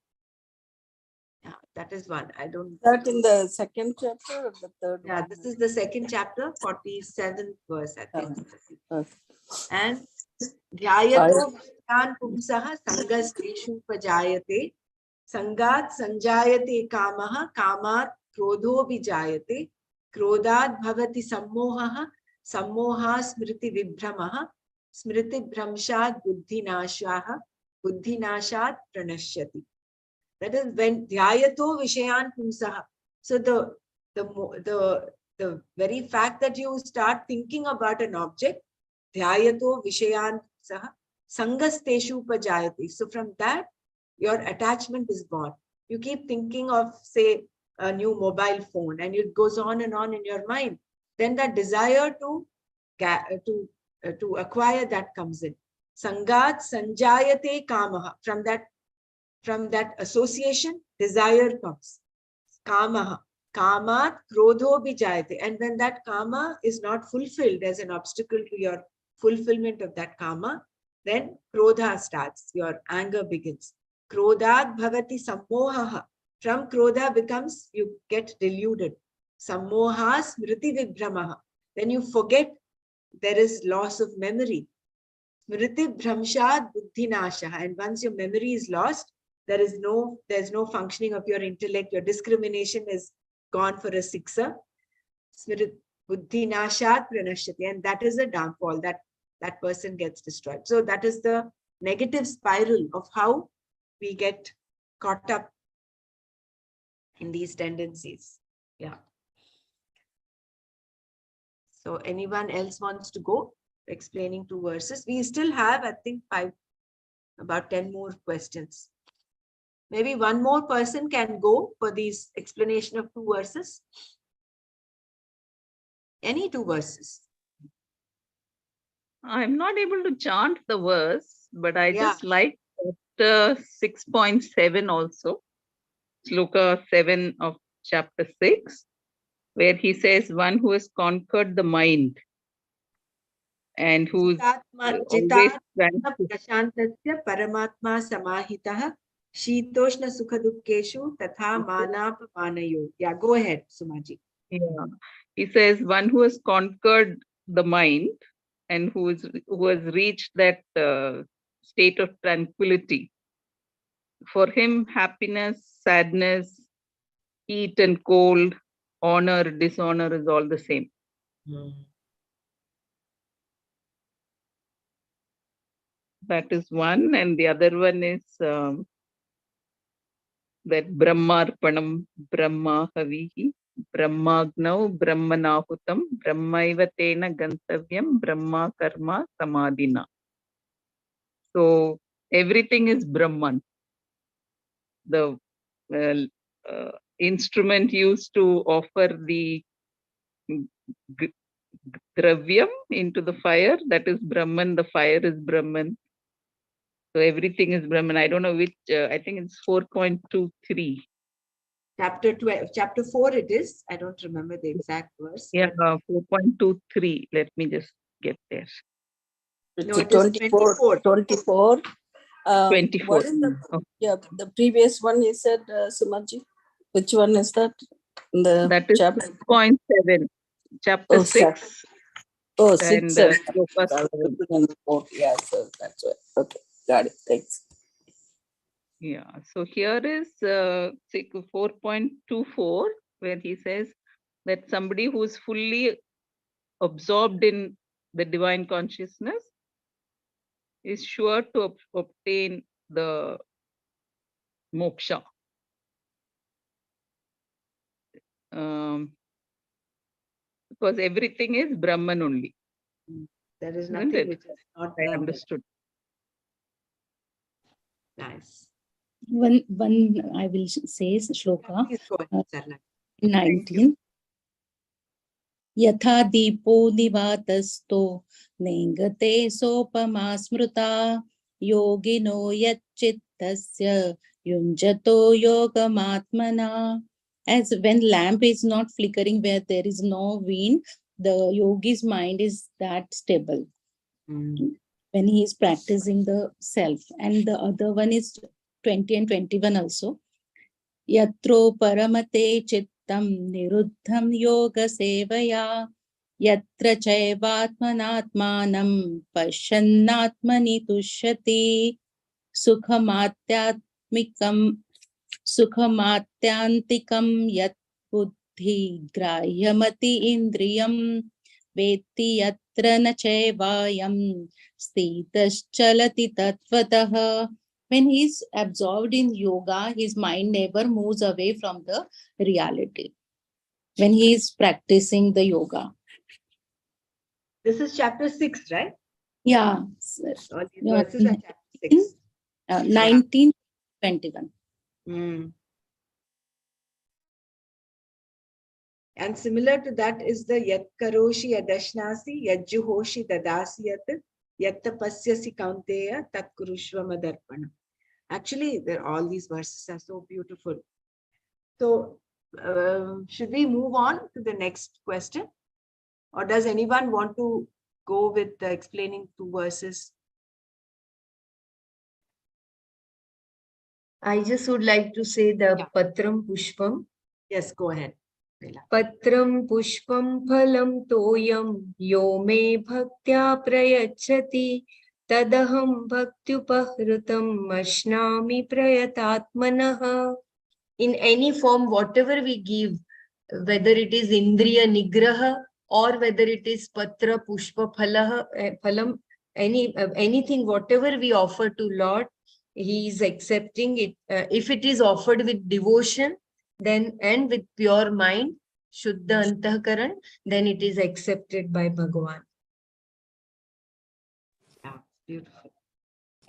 yeah, that is one. I don't. That in the second chapter or the third? Yeah, this is the second chapter, 47th verse, I think. Okay. And dhyayato vishyan pumsaha sangasteshu pajayate sangat sanjayate kamaha kamat krodho vijayate krodad bhavati sammohaha sammoha smriti vibhramaha smriti bhramshad buddhinashaha buddhinashat pranashyati. That is when dhyayato vishayan pumsaha. So the very fact that you start thinking about an object, dhyayato vishayan pumsaha sangasteshu pajayati. So from that, your attachment is born. You keep thinking of, say, a new mobile phone, and it goes on and on in your mind. Then that desire to acquire that comes in. Sangat sanjayate kamaha. From that association, desire comes. Kamaha. Kamat krodho bijayate. And when that kama is not fulfilled as an obstacle to your fulfillment of that kama, then krodha starts. Your anger begins. Krodhat bhavati sammohaha. From krodha becomes, you get deluded. Sammoha smriti vibhramaha. Then you forget, there is loss of memory. Smriti bhramshad buddhinashaha. And once your memory is lost, there's no functioning of your intellect. Your discrimination is gone for a siksa. Smrit buddhinashat pranashyati. And that is a downfall. That person gets destroyed. So that is the negative spiral of how we get caught up in these tendencies. Yeah. So anyone else wants to go explaining two verses? We still have, I think, about 10 more questions. Maybe one more person can go for these explanation of two verses. Any two verses. I'm not able to chant the verse, but I just like chapter 6.7 also, Sloka 7 of chapter 6, where he says, one who has conquered the mind and who's always prashantasya paramatma samahitah shitoshna sukhadukeshu tatha manapamanayo. Yeah, go ahead, Sumaji. Yeah, he says one who has conquered the mind and who has reached that state of tranquility. For him, happiness, sadness, heat and cold, honor, dishonor is all the same. that is one, and the other one is that Brahmarpanam Brahma Havihi Brahmagnau Brahmanahutam Brahmaiva Tena Gantavyam Brahma Karma Samadhina. So everything is Brahman. The instrument used to offer the dravyam into the fire, that is Brahman. The fire is Brahman. So everything is Brahman. I don't know which, I think it's 4.23. Chapter 12, chapter 4 it is. I don't remember the exact verse. Yeah, 4.23. Let me just get there. No, it is 24. 24. 24. What is the, Okay. yeah, the previous one you said, Sumaji? Which one is that? That is chapter? 6.7. Chapter 6. Oh, And 6 and sloka 6. yeah, so that's right. Okay, got it. Thanks. Yeah, so here is 4.24, where he says that somebody who is fully absorbed in the divine consciousness is sure to obtain the moksha. Because everything is Brahman only. There is Isn't nothing it? which is not I Brahman. understood. Nice. One I will say shloka Please go ahead, Sarla. 19. Yatha dipo nivatasto nengate sopama smruta yogino yachittasya yunjato yogamatmana. As when lamp is not flickering where there is no wind, the yogi's mind is that stable when he is practicing the self. And the other one is 20 and 21 also. Yatro paramate chittam niruddham yoga sevaya yatra chaivatmanatmanam pashyannatmani tushyati sukhamatyantikam yat buddhi grahyamati indriyam veti yatra na chaivayam stitaschalati tatvatah. When he is absorbed in yoga, his mind never moves away from the reality. When he is practicing the yoga. This is chapter 6, right? Yeah. All these verses are chapter 6. 19, 21. And similar to that is the Yat Karoshi Yadashnasi, Yat Juhoshi Dadasi Yat, Yat Tapasyasi Kaunteya, Tat Kurushva Madarpana. Actually, all these verses are so beautiful. So, should we move on to the next question? Or does anyone want to go with explaining 2 verses? I just would like to say the Patram Pushpam. Yes, go ahead. Patram Pushpam Phalam Toyam Yo Me Bhaktya Prayachati Tadaham Bhaktyupahrutam Ashnami Prayatatmanaha. In any form, whatever we give, whether it is Indriya Nigraha or whether it is Patra Pushpa Phalam, anything, whatever we offer to Lord, He is accepting it. If it is offered with devotion, then and with pure mind, Shuddha Antahkaran, then it is accepted by Bhagavan. Yeah, beautiful.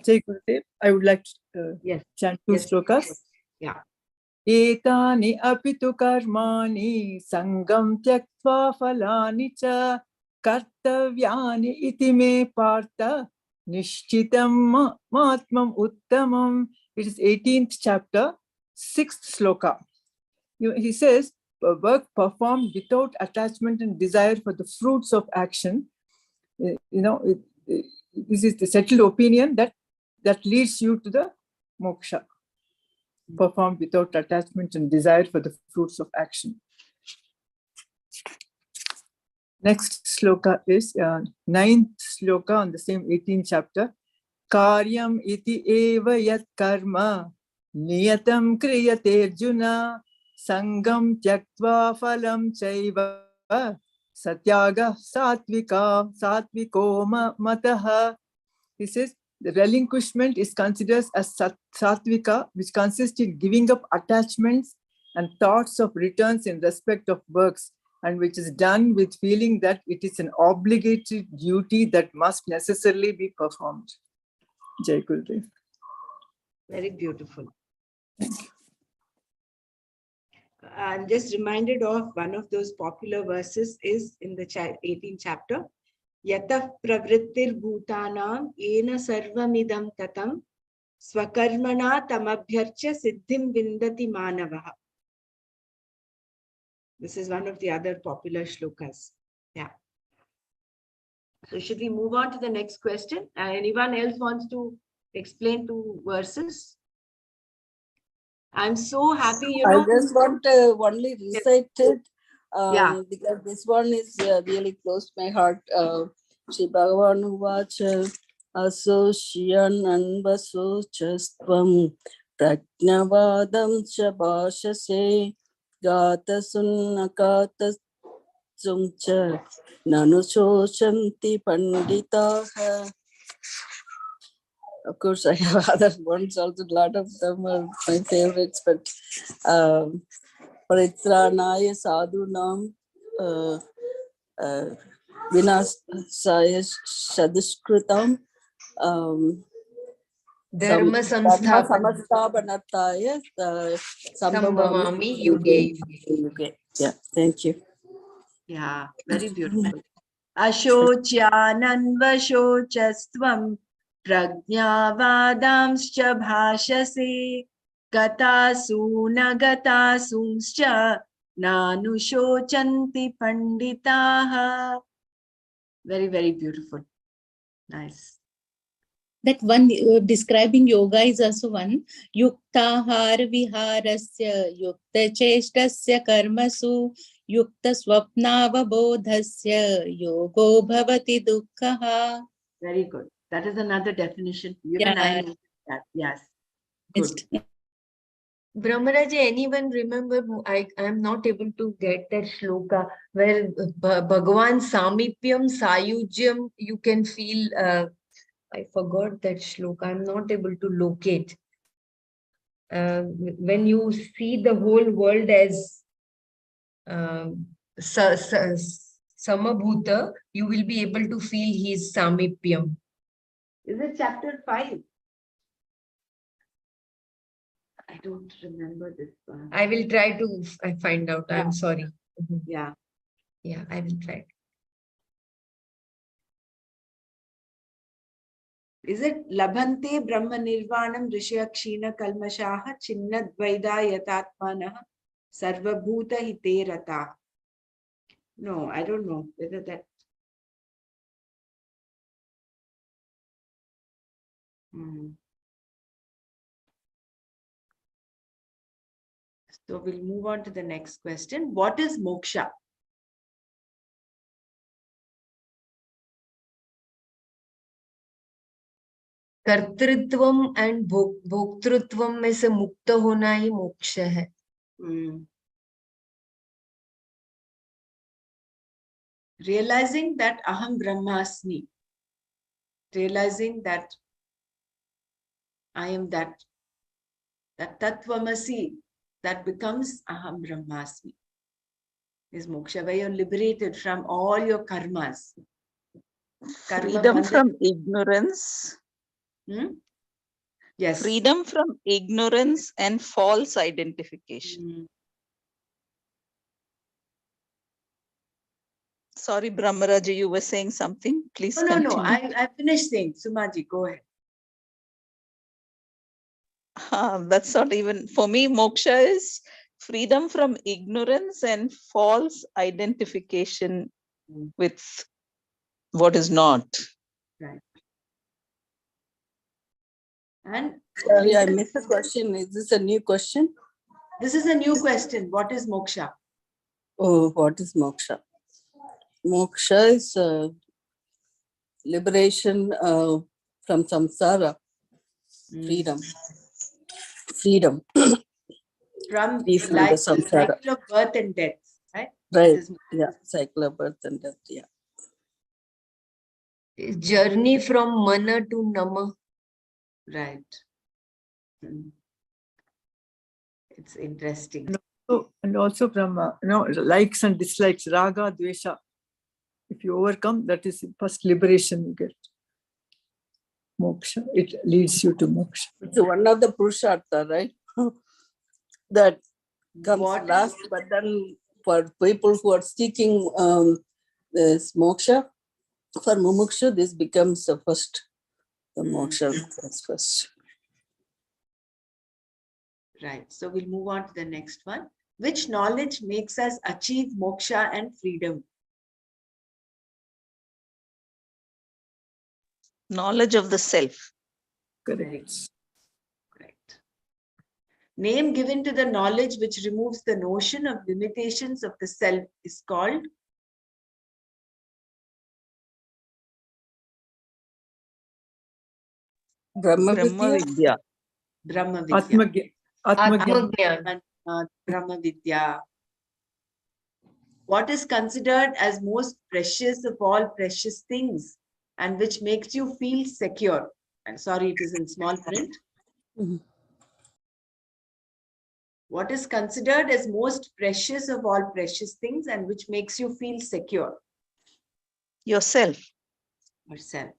Jai Gurudev, I would like to chant 2 slokas. Yeah. Etani apitu karmani sangam tyaktva phalani cha kartavyani iti me partha nishchitam matmam uttamam. It is 18th chapter, 6th sloka. He says, work performed without attachment and desire for the fruits of action. This is the settled opinion that leads you to the moksha. Performed without attachment and desire for the fruits of action. Next sloka is 9th sloka on the same 18th chapter. Karyam iti eva yat karma niyatam kriyate arjuna sangam tyaktva phalam chaiva satyaga satviko mataha. He says, The relinquishment is considered as sattvika, which consists in giving up attachments and thoughts of returns in respect of works, and which is done with feeling that it is an obligatory duty that must necessarily be performed. Jai Gurudev. Very beautiful. I'm just reminded of one of those popular verses is in the 18th chapter. Yatah pravrittir bhutanam ena sarvamidam tatam swakarmana tamabhyarcha siddhim vindati manavaha. This is one of the other popular shlokas. Yeah. So should we move on to the next question? Anyone else wants to explain two verses? I'm so happy, you I know. just want to only recite it because this one is really close to my heart. Shri Bhagavan Uvacha Asosyan Anvaso Chastvam Prajnavadam Shabashase Gata Sunnakata Sumcha Nanusoshanti Panditaha. Of course, I have other ones also. A lot of them are my favorites, but Paritranaya Sadhunam Vinasaya Shadishkritam Dharma Samasthapanarthaya Sambhavami yuge. Yuge. Yeah, thank you. Yeah, very beautiful. Ashocyananvashocastvam prajnavadamscha bhashase gatasu nagatasumscha nanushocanti panditaha. Very, very beautiful. Nice. That one describing yoga is also one. Yuktahar viharasya yukta cheshtasya karmasu yukta swapnavabodhasya yogo bhavati dukkhaha. Very good. That is another definition. Even I know that. Yes. Good. Brahmaraji, anyone remember? I am not able to get that shloka where Bhagavan Samipyam Sayujyam you can feel. I forgot that shloka. I'm not able to locate. When you see the whole world as Samabhuta, you will be able to feel his Samipyam. Is it chapter 5? I don't remember this one. I will try to find out. Yeah. I'm sorry. Yeah. Yeah, I will try. Is it Labhante Brahma Nirvanam Rishayakshina Kalmashaha Chinnadvaida Yatatmanah Sarvabhuta Hite Rata? No, I don't know whether that. So we'll move on to the next question. What is moksha? कर्तृत्वम and भोक्तृत्वम में से मुक्त होना ही मोक्ष है. Realizing that aham brahmasmi, realizing that I am that tattvamasi, that becomes aham brahmasmi, is moksha, where you're liberated from all your karmas. Freedom from ignorance. Yes. Freedom from ignorance and false identification. Sorry, Brahmaraji, you were saying something. Please continue. No. I finished saying. Sumaji, go ahead. That's not even, for me, moksha is freedom from ignorance and false identification with what is not. Right. And sorry, I missed the question. Is this a new question? This is a new question. What is moksha? Oh, what is moksha? Moksha is liberation from samsara. Freedom. From the cycle of birth and death, right? Right. Yeah, cycle of birth and death. Yeah. Journey from mana to nama. Right. It's interesting. And also from likes and dislikes, raga, dvesha. If you overcome, that is the first liberation you get. Moksha. It leads you to moksha. It's one of the purushartha, right? That comes What last, but then for people who are seeking this moksha, for mumuksha, this becomes the first. The moksha comes first. Right. So we'll move on to the next one. Which knowledge makes us achieve moksha and freedom? Knowledge of the self. Correct. Correct. Name given to the knowledge which removes the notion of limitations of the self is called Brahma Brahma Vidya. Vidya. Brahma Vidya. Atmagyan. Brahma Vidya. What is considered as most precious of all precious things and which makes you feel secure? And sorry, it is in small print. What is considered as most precious of all precious things and which makes you feel secure? Yourself. Yourself.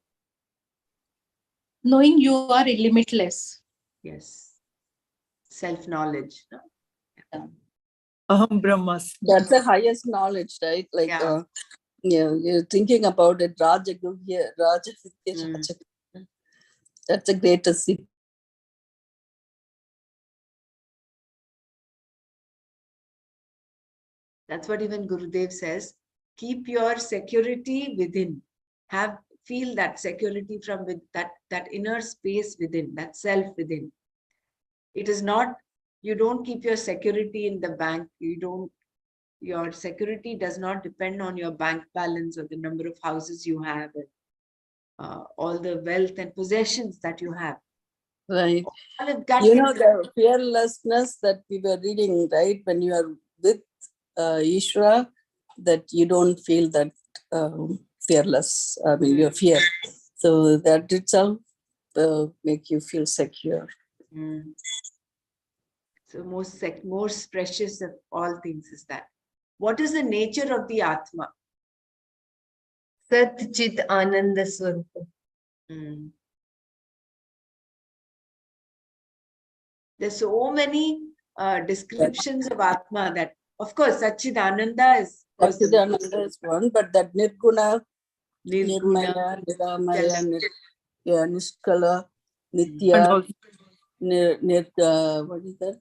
Knowing you are limitless. Yes. Self-knowledge. No? Aham Brahmas. That's the highest knowledge, right? Like, you're thinking about it, Rajaguhya, Rajavidya, Raja. That's the greatest thing. That's what even Gurudev says. Keep your security within. Feel that security from that inner space within, that self within. It is not, you don't keep your security in the bank. Your security does not depend on your bank balance or the number of houses you have, and all the wealth and possessions that you have. Right. All of that The fearlessness that we were reading, right? When you are with Ishvara, that you don't feel that fearless. I mean, your fear. So that itself make you feel secure. So most precious of all things is that. What is the nature of the Atma? Sat Chit Ananda Swarupa. There's so many descriptions of Atma that, of course, Satchid Ananda is. Satchid Ananda is one, but that Nirguna, Nirmaya, Niramaya, Nishkala, Nitya, what is that?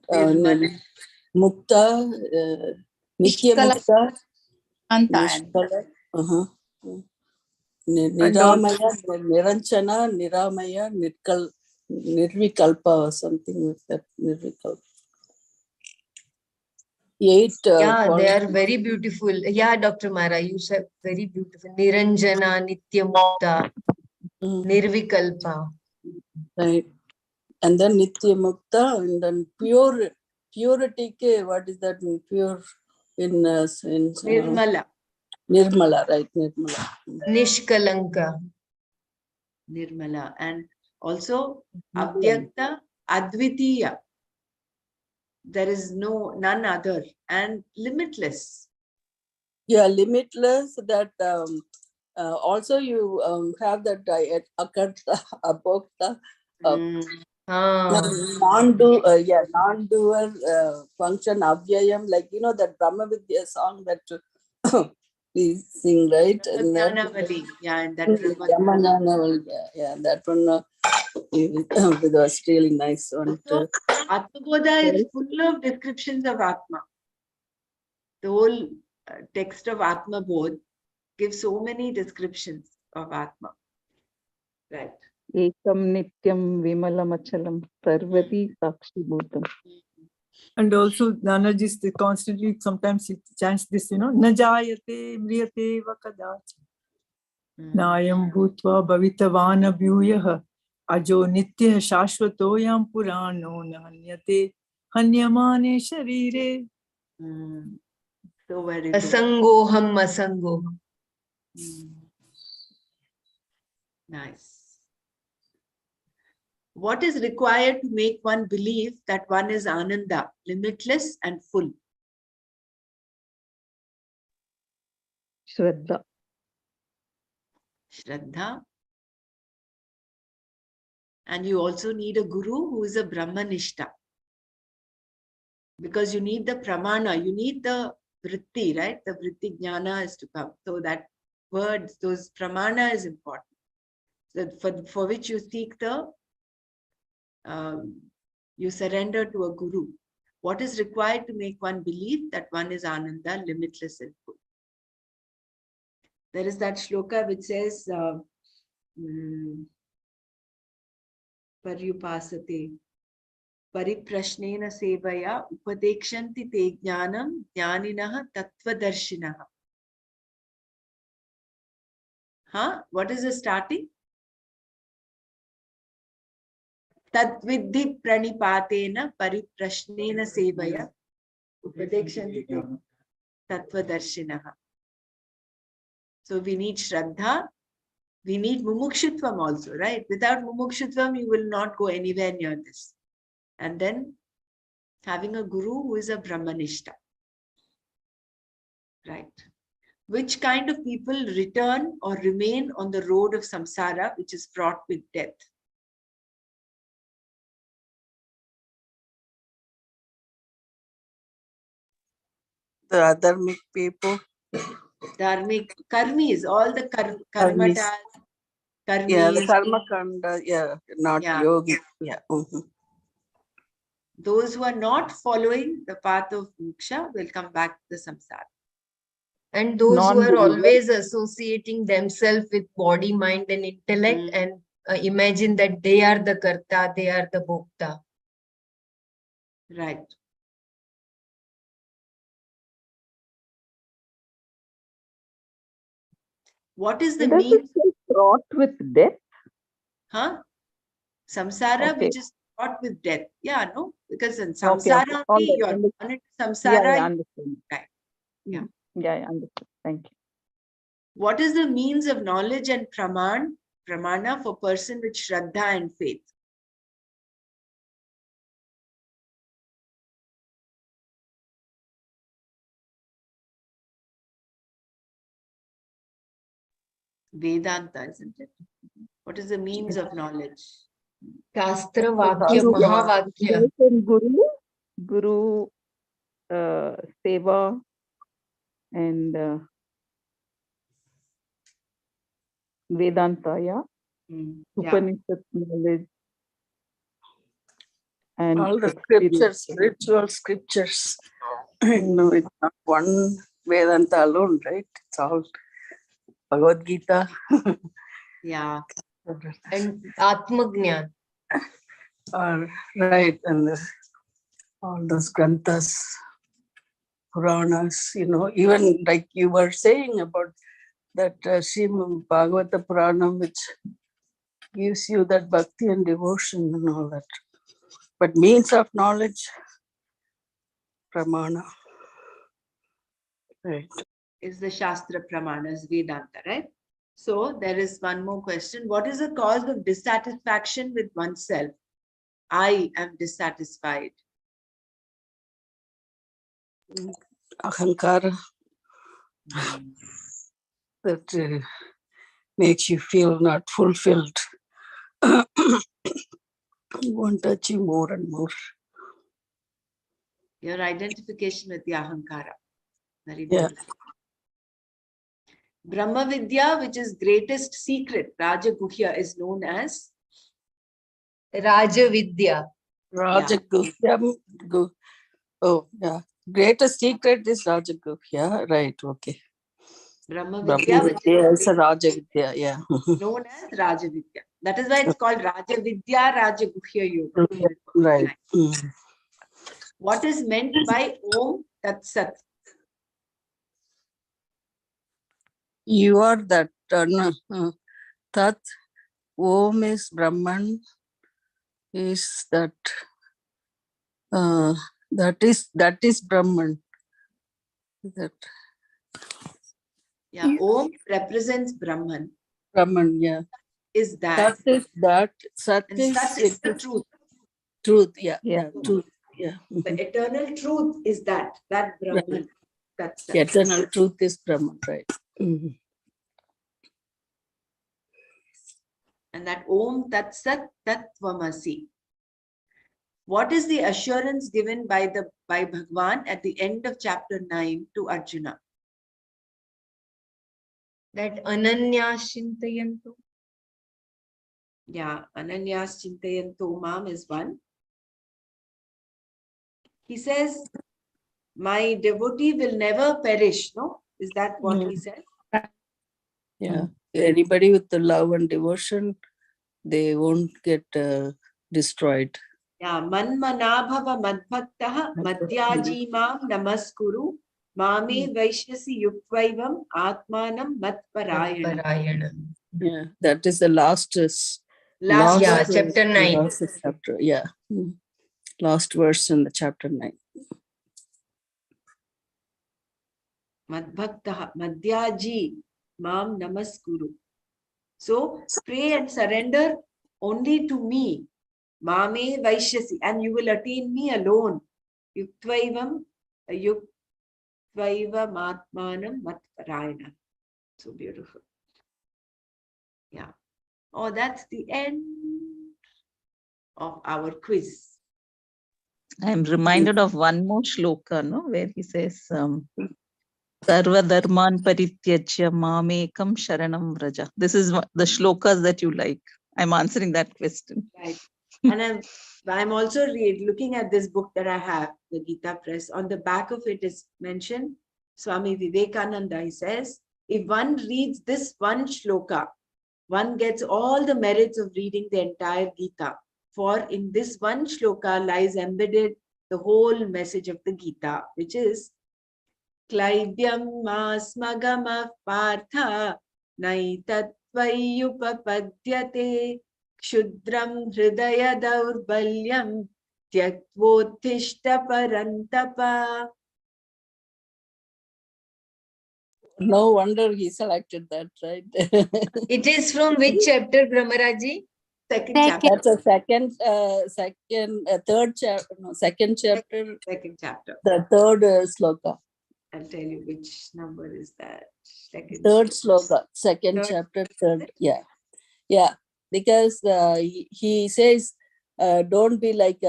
Mukta, Nitya Mukta, Nishkala, Niramaya, Niranchana, Niramaya, Nirvikalpa or something like that. Nirvikalpa. 8 they are very beautiful. Yeah, Dr. Mara, you said very beautiful. Niranjana, Nityamukta, Nirvikalpa. Right. And then Nityamukta, and then purity. What is that mean? Pure in Nirmala. Nirmala, right? Nirmala. Nishkalanka. Nirmala. And also Avyakta, Advitiya. There is none other, and limitless. Yeah, limitless. That also you have that Akarta, Abhokta, non-doer function, Avyayam, like that Brahma Vidya song that we sing, right? And that, that one it was really nice one. Atmabodha is full of descriptions of Atma. The whole text of Atmabodh gives so many descriptions of Atma. Right. Ekam Nityam Vimalam Achalam Sarvati Sakshi Bhutam. And also Nanaji constantly sometimes he chants this, Najayate Mriyate Vakadacha. Nayam Bhutva Bhavitavana Bhuyah Ajo Nitya Shashvatoyam Purano Nanyate Hanyamane Sharire. So very good. Asangoham. Nice. What is required to make one believe that one is Ananda, limitless and full? Shraddha. Shraddha. And you also need a guru who is a Brahmanishta. Because you need the pramana, you need the vritti, right? The vritti jnana is to come. So that words, those pramana is important. So for which you seek the, you surrender to a guru. What is required to make one believe that one is Ananda, limitless and full? There is that shloka which says, Paryupasate, Pariprashnena sevaya, Upadekshanti te jnanam, jnaninaha tattvadarshinah. Huh? What is the starting? Tadvidhi pranipatena pariprashnena sevaya, Upadekshanti te tattvadarshinah. So we need Shraddha, we need Mumukshutvam also, right? Without Mumukshutvam, you will not go anywhere near this. And then having a guru who is a Brahmanishta. Right. Which kind of people return or remain on the road of samsara, which is fraught with death? The adharmic people. Dharmic, karmis, all the Karmis. karmatas, karmis. Yeah, the karma kanda, yeah, not yogi. Yeah. Those who are not following the path of moksha will come back to the samsara. And those who are Non-believer. always associating themselves with body, mind, and intellect and imagine that they are the karta, they are the bhokta. Right. What is the Does it means? say fraught with death? Huh? Samsara, Okay. which is fraught with death. Yeah, no? Because in Okay, samsara, all right, you're understood. on it, Yeah, samsara. I understand. Right. Yeah. Yeah, I understood. Thank you. What is the means of knowledge and pramana for person with shraddha and faith? Vedanta, isn't it? What is the means of knowledge? Shastra, Vakya, Mahavakya. Guru, Seva, and Vedanta, yeah? Upanishad knowledge. And all the experience. scriptures, spiritual scriptures. No, it's not one Vedanta alone, right? It's all Bhagavad Gita. Yeah. And Atmagnan. Right, and all those granthas, Puranas, even like you were saying about that Srimad Bhagavata Purana, which gives you that bhakti and devotion and all that. But means of knowledge, pramana. Right. Is the Shastra Pramanas, Vedanta, right? So there is one more question. What is the cause of dissatisfaction with oneself? I am dissatisfied. Ahankara. That makes you feel not fulfilled. You want to achieve more and more. Your identification with the Ahankara. Very Yeah. beautiful. Brahma Vidya, which is greatest secret, Rajaguhya, is known as Rajavidya. Rajaguhya. Oh, yeah. Greatest secret is Rajaguhya. Right, okay. Brahma Brahma Vidya, which Vidya is is a Rajavidya, yeah. known as Rajavidya. That is why it's called Rajavidya Rajaguhya Yoga. Right. What is meant by Om Tat Sat? You are that Tat. Om is Brahman. Is that that is Brahman. That. Yeah, Om represents Brahman. Brahman, yeah. is that. Sat And is Sat is the truth. truth. Yeah. Yeah. Truth. Yeah. The eternal truth is that Brahman. Right. That's The eternal truth is Brahman, right? Mhm. And that Om Tat Sat Tat Tvamasi. What is the assurance given by Bhagwan at the end of chapter 9 to Arjuna? That Ananyas Chintayantu. Yeah, Ananyas Chintayanto Mam is one. He says, my devotee will never perish, no? Is that what he said? Yeah. Anybody with the love and devotion, they won't get destroyed. Yeah, Manmanabhava Madbhaktaha Madhyaji Mam Namaskuru Mame Vaishyasi Yukvaivam Atmanam Matparayana. Yeah, that is the last Last Yeah, verse. chapter 9. last chapter. Yeah. Last verse in the chapter 9. Madbhaktaha Madhyaji Mam Namaskuru. So pray and surrender only to me. Mame Vaishyasi, and you will attain me alone. Yuktvaivam Matmanam Matparayana. So beautiful. Yeah. Oh, that's the end of our quiz. I'm reminded of one more shloka, no, where he says, Sarva Dharman Parityajya Mamekam Sharanam Vraja. This is the shlokas that you like. I'm answering that question. Right. And I'm also looking at this book that I have, the Gita Press. On the back of it is mentioned, Swami Vivekananda, he says, if one reads this one shloka, one gets all the merits of reading the entire Gita. For in this one shloka lies embedded the whole message of the Gita, which is Klaivyam Masmagama Partha Naitatvayupapadyate Kshudram Hridaya Daurbalyam Tyaktvottishta Parantapa. No wonder he selected that, right? It is from which chapter, Brahmaraji? Second chapter. That's a third chapter, no, second chapter. Second chapter. The third sloka. I'll tell you which number is that. Third sloka, second Third. chapter, third. Yeah. Yeah. Because he says, don't be like,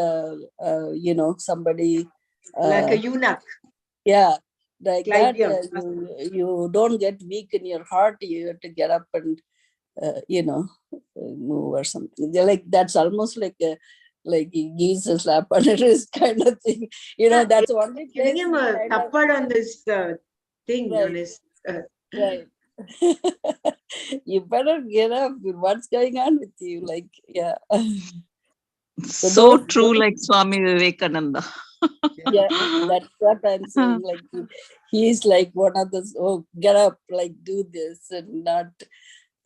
somebody. Like a eunuch. Yeah. Like Klaivyam. that, you don't get weak in your heart. You have to get up and, move or something. They're like, that's almost like he gives a slap on the wrist kind of thing. That's only giving him a tappad on this thing, right. on his. Right. You better get up. What's going on with you? Like, yeah. So true, like Swami Vivekananda. Yeah, that's what I'm saying. Like, he's like one of those, get up, like, do this and not.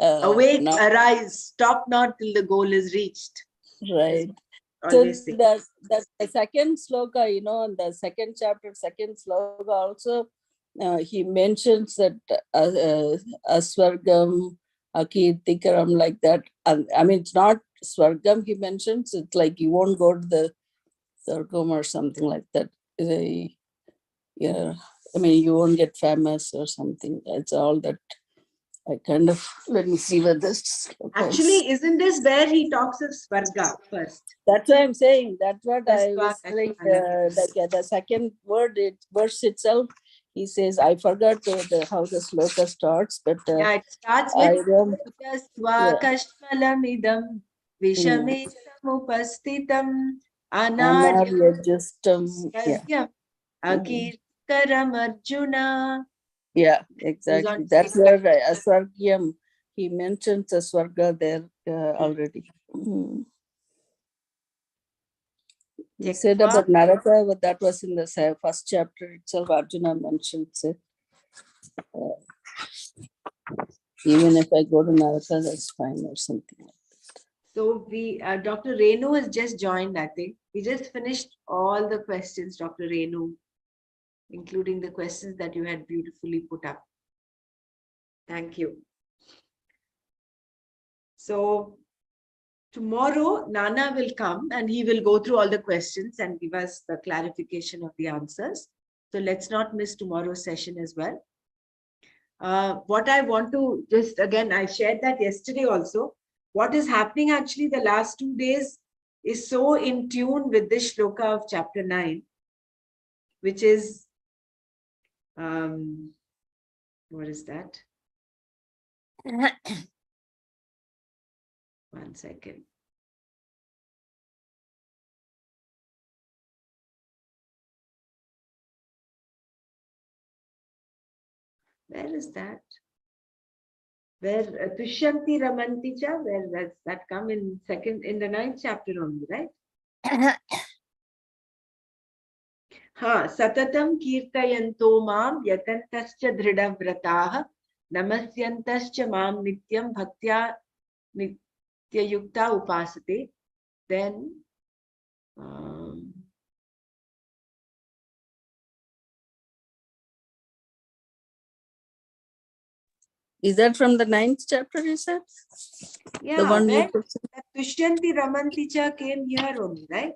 Awake, arise, stop not till the goal is reached. Right. So that the second sloka, in the second chapter, second sloka also, he mentions that Aswargam, Akirtikaram, like that. I mean, it's not Swargam he mentions, it's like you won't go to the Swargam or something like that. Yeah, I mean, you won't get famous or something. It's all that. I kind of, let me see what this. Actually, isn't this where he talks of Swarga first? That's what I'm saying. That's what I was like. The second verse itself, he says, I forgot how the sloka starts, but yeah, it starts with Swakashmalamidam Vishame Samupastitam Anaryajustam. Akirkaram Arjuna. Yeah, exactly. That's where Aswargyam, he mentions Aswarga there already. He said about Naraka, but that was in the first chapter itself. Arjuna mentions it. Even if I go to Naraka, that's fine or something like that. So Dr. Renu has just joined, I think. We just finished all the questions, Dr. Renu, including the questions that you had beautifully put up. Thank you. So tomorrow, Nana will come and he will go through all the questions and give us the clarification of the answers. So let's not miss tomorrow's session as well. What I want to just, again, I shared that yesterday also. What is happening actually the last 2 days is so in tune with this shloka of chapter 9, which is, what is that? One second. Where is that? Where Tushyanti Ramanti cha, where does that come in the 9th chapter only, right? Satatam kirtayanto mam yatantascha dhridavrataha namasyantascha mam nityam bhaktya nityayukta upasate. Then Is that from the 9th chapter, you said? yeah, The one where that Tushyanti Ramanti cha came here only, right?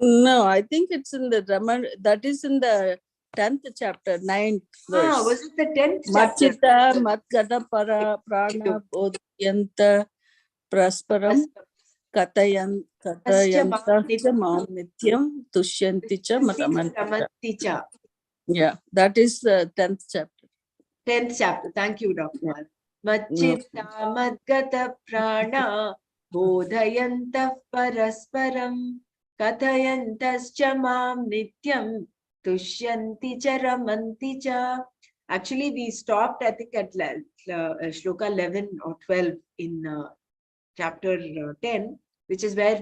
No, I think it's in the Raman, that is in the 10th chapter, 9th verse. Was it the 10th chapter? Machita matgata para prana bodhyanta prasparam katayanta mam nityam tushyanti cha Ramanti cha. Yeah, that is the 10th chapter. 10th chapter. Thank you, Dr. Machita madgata prana bodhayantah parasparam kathayantascha mam nityam tushyanti cha ramanti cha. Actually, we stopped, I think, at shloka 11 or 12 in chapter 10, which is where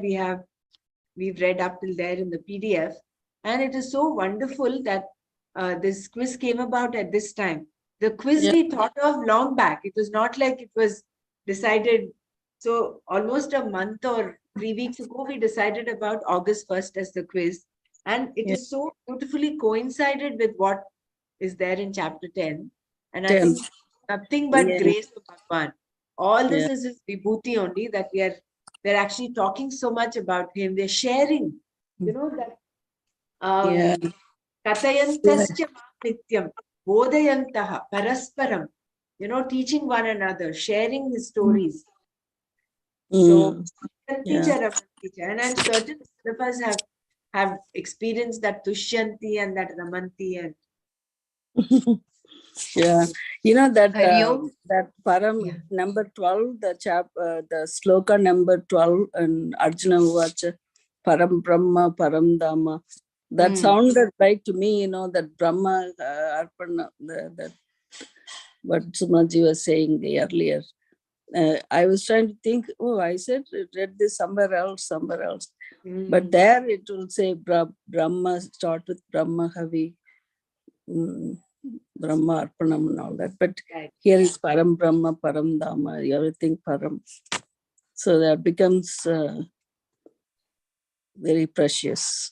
we've read up till there in the PDF. And it is so wonderful that this quiz came about at this time. The quiz we thought of long back. It was not like it was decided. So almost a month or 3 weeks ago, we decided about August 1st as the quiz. And it is so beautifully coincided with what is there in chapter 10. And I think nothing but grace of Bhagwan. All this is his vibhuti only, that we're actually talking so much about him. We're sharing, you know, that Kathayantascha nityam bodhayantaha parasparam, you know, teaching one another, sharing his stories. So and I'm certain some of us have experienced that Tushyanti and that Ramanti and you know that that param number 12, the sloka number 12, and Arjuna Uvacha param brahma param dhamma. That sounded right to me, you know, that Brahma Arpana, that what Sumaji was saying earlier. I was trying to think, I read this somewhere else. But there it will say Brahma, start with Brahma Havi, Brahma Arpanam and all that. But here is Param Brahma, Param Dhamma, everything Param. So that becomes very precious.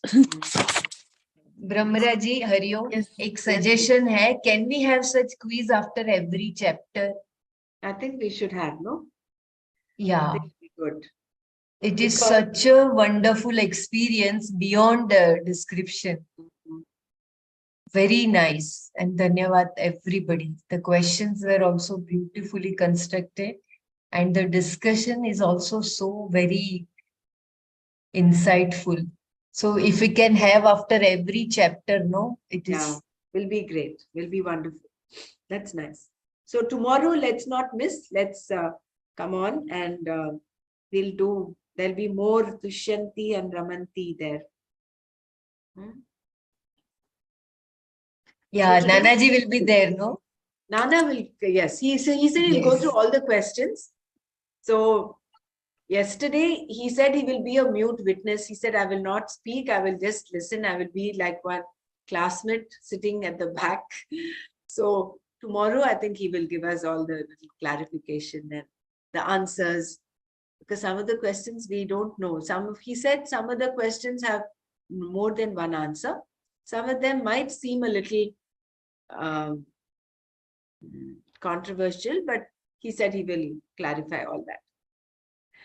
Brahmaraji, Hariom, एक suggestion है, can we have such quiz after every chapter? I think we should have, no? Yeah. Good. It is such a wonderful experience beyond description. Very nice. And dhanyavad everybody. The questions were also beautifully constructed. And the discussion is also so very insightful. So if we can have after every chapter, no, it is. Will be great. Will be wonderful. That's nice. So tomorrow, let's not miss. Let's come on and there'll be more Tushyanti and Ramanti there. Yeah, so Nanaji will be there, no? Nana will, yes. He said he'll go through all the questions. So yesterday, he said he will be a mute witness. He said, I will not speak. I will just listen. I will be like one classmate sitting at the back. So tomorrow, I think he will give us all the little clarification and the answers. Because some of the questions we don't know. He said some of the questions have more than one answer. Some of them might seem a little controversial, but he said he will clarify all that.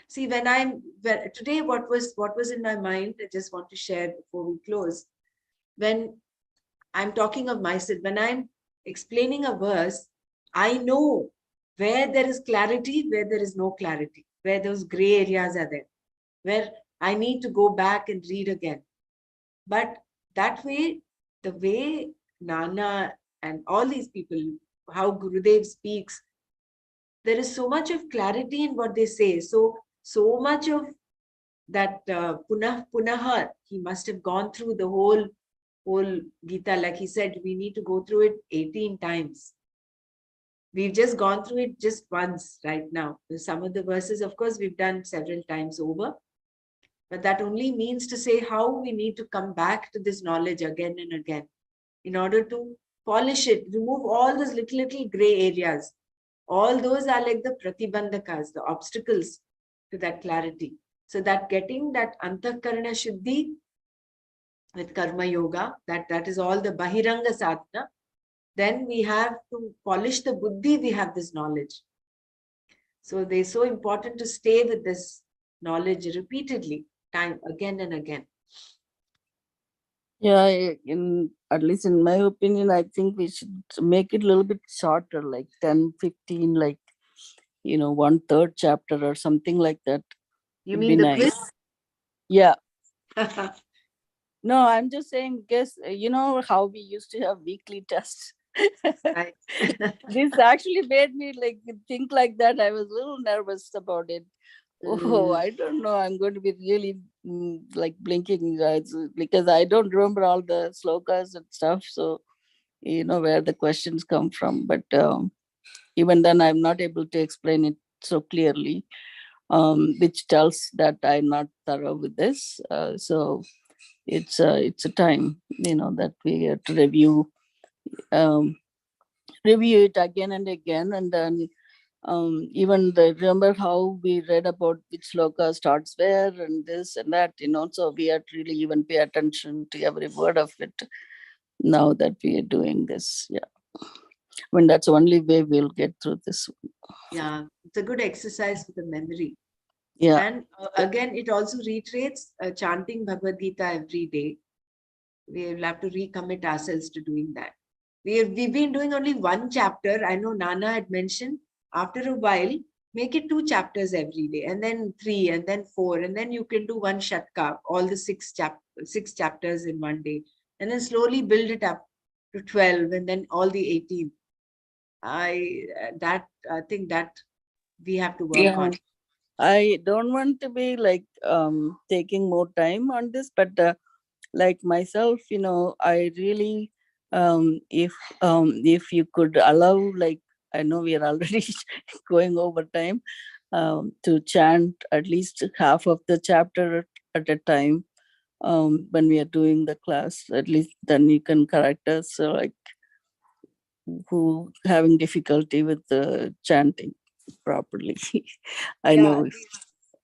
See, today, what was in my mind, I just want to share before we close. When I'm talking of myself, when I'm explaining a verse, I know where there is clarity, where there is no clarity, where those gray areas are there, where I need to go back and read again. But that way, the way Nana and all these people, how Gurudev speaks, there is so much of clarity in what they say. So much of that punaha, he must have gone through the whole Gita. Like he said, we need to go through it 18 times. We've just gone through it just once right now. Some of the verses, of course, we've done several times over. But that only means to say how we need to come back to this knowledge again and again in order to polish it, remove all those little gray areas. All those are like the pratibandhakas, the obstacles to that clarity. So that getting that antakarana shuddhi with karma yoga, that is all the bahiranga sadhana. Then we have to polish the buddhi, we have this knowledge. So they're so important to stay with this knowledge repeatedly, time again and again. Yeah, at least in my opinion, I think we should make it a little bit shorter, like 10, 15, like, 1/3 chapter or something like that. You Would mean be the nice. quiz? Yeah. No, I'm just saying, guess, you know how we used to have weekly tests. Right. This actually made me like think like that. I was a little nervous about it. Oh, I don't know. I'm going to be really like blinking eyes because I don't remember all the slokas and stuff. So, where the questions come from. But even then, I'm not able to explain it so clearly, which tells that I'm not thorough with this. So it's a time, that we have to review it again and again, and then even remember how we read about which sloka starts where and this and that, so we have to really even pay attention to every word of it now that we are doing this. Yeah, I mean, that's the only way we'll get through this. Yeah, it's a good exercise for the memory. Yeah. And again, it also reiterates chanting Bhagavad Gita every day. We will have to recommit ourselves to doing that. We've been doing only one chapter. I know Nana had mentioned, after a while, make it 2 chapters every day, and then 3, and then 4, and then you can do one shatka, all the 6 chapters in one day, and then slowly build it up to 12, and then all the 18. I think that we have to work on. I don't want to be like taking more time on this, but like myself, I really, if you could allow, like, I know we are already going over time, to chant at least half of the chapter at a time when we are doing the class. At least then you can correct us, like who having difficulty with the chanting properly. I know.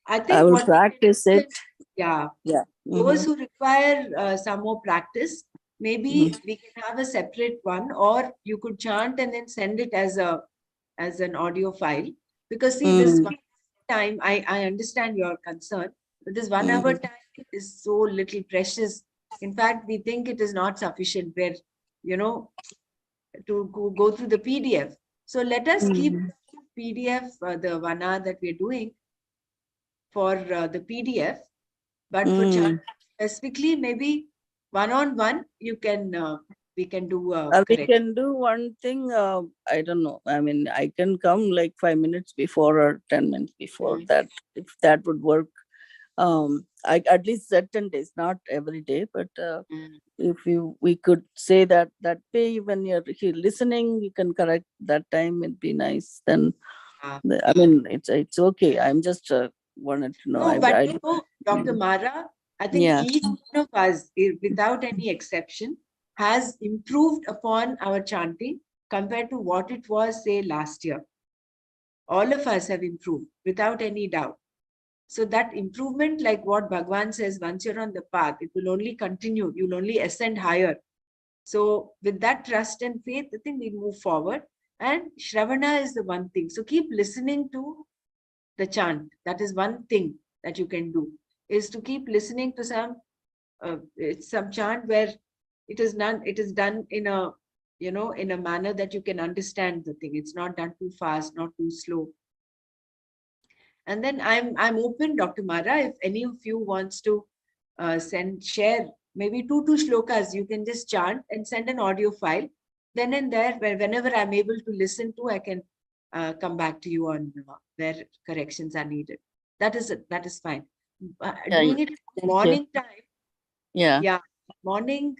I think I will practice it. Yeah. Yeah. Those who require some more practice, maybe we can have a separate one, or you could chant and then send it as an audio file. Because see, this 1 time, I understand your concern, but this 1 hour time is so little precious. In fact, we think it is not sufficient where, to go through the PDF. So let us keep PDF, the 1 hour that we're doing for the PDF, but for chant specifically, maybe one-on-one, we can do we correct. can do one thing. I don't know. I mean, I can come like 5 minutes before or 10 minutes before that, if that would work. I at least certain days, not every day, but if we could say that way, when you're listening, you can correct that time. It'd be nice. Then, I mean, it's okay. I'm just wanted to know. No, but Dr. Mara, I think each one of us, without any exception, has improved upon our chanting compared to what it was, say, last year. All of us have improved without any doubt. So that improvement, like what Bhagwan says, once you're on the path, it will only continue. You'll only ascend higher. So with that trust and faith, I think we move forward. And Shravana is the one thing. So keep listening to the chant. That is one thing that you can do, is to keep listening to some chant where it is done in a, in a manner that you can understand the thing. It's not done too fast, not too slow. And then I'm open, Dr. Mara, if any of you wants to share maybe 2 shlokas, you can just chant and send an audio file. Then and there, whenever I'm able to listen to, I can come back to you on where corrections are needed. That is fine. Doing it morning time. Yeah, morning.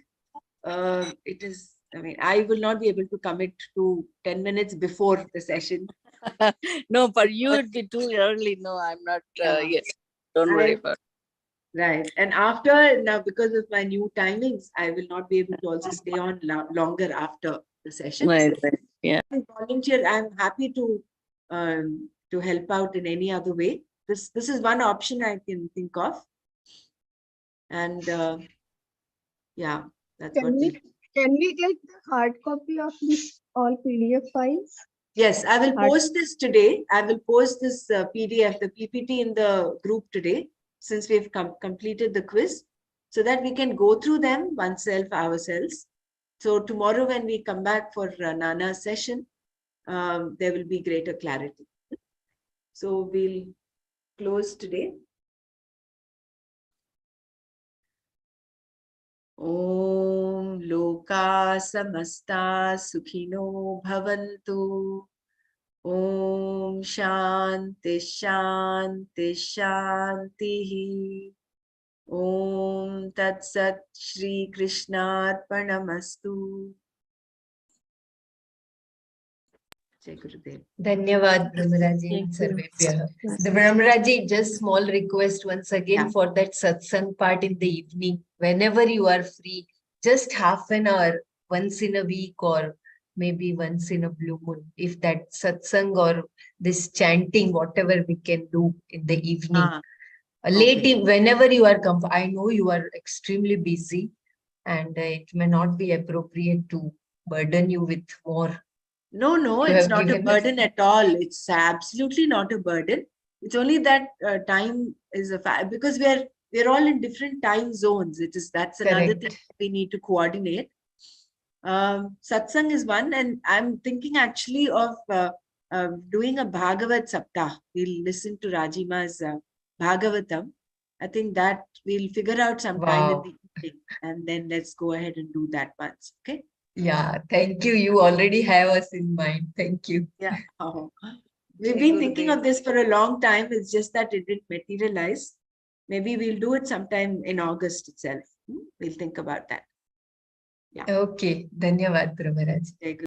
It is. I mean, I will not be able to commit to 10 minutes before the session. No, for you it'd be too early. No, I'm not. Yes, don't worry about it. Right. And after, now because of my new timings, I will not be able to also stay on longer after the session. Right. Yeah. Volunteer, I'm happy to help out in any other way. This is one option I can think of. And yeah, that's Can we get the hard copy of these all PDF files? Yes, I will post this today. I will post this PDF, the PPT in the group today, since we've completed the quiz, so that we can go through them ourselves. So tomorrow when we come back for Nana's session, there will be greater clarity. So we'll close today. Om Loka Samasta Sukhino Bhavantu. Om Shanti Shanti Shanti. Om Tat Sat Shri Krishnarpanamastu. Jai Gurudev. Dhanyavad Brahmaraji Sarvebhyah. The Brahmaraji, just small request once again for that satsang part in the evening. Whenever you are free, just half an hour, once in a week or maybe once in a blue moon. If that satsang or this chanting, whatever we can do in the evening. Late, whenever you are I know you are extremely busy and it may not be appropriate to burden you with more. No, it's not a burden at all. It's absolutely not a burden. It's only that time is a fact, because we're all in different time zones. That's another thing we need to coordinate. Satsang is one, and I'm thinking actually of doing a Bhagavad Saptah. We'll listen to Rajima's Bhagavatam. I think that we'll figure out some time in the evening, and then let's go ahead and do that once. Okay. Yeah, thank you. You already have us in mind. Thank you. Yeah. We've been thinking of this for a long time. It's just that it didn't materialize. Maybe we'll do it sometime in August itself. We'll think about that. Yeah. Okay. Dhanyavad Brahmaraj.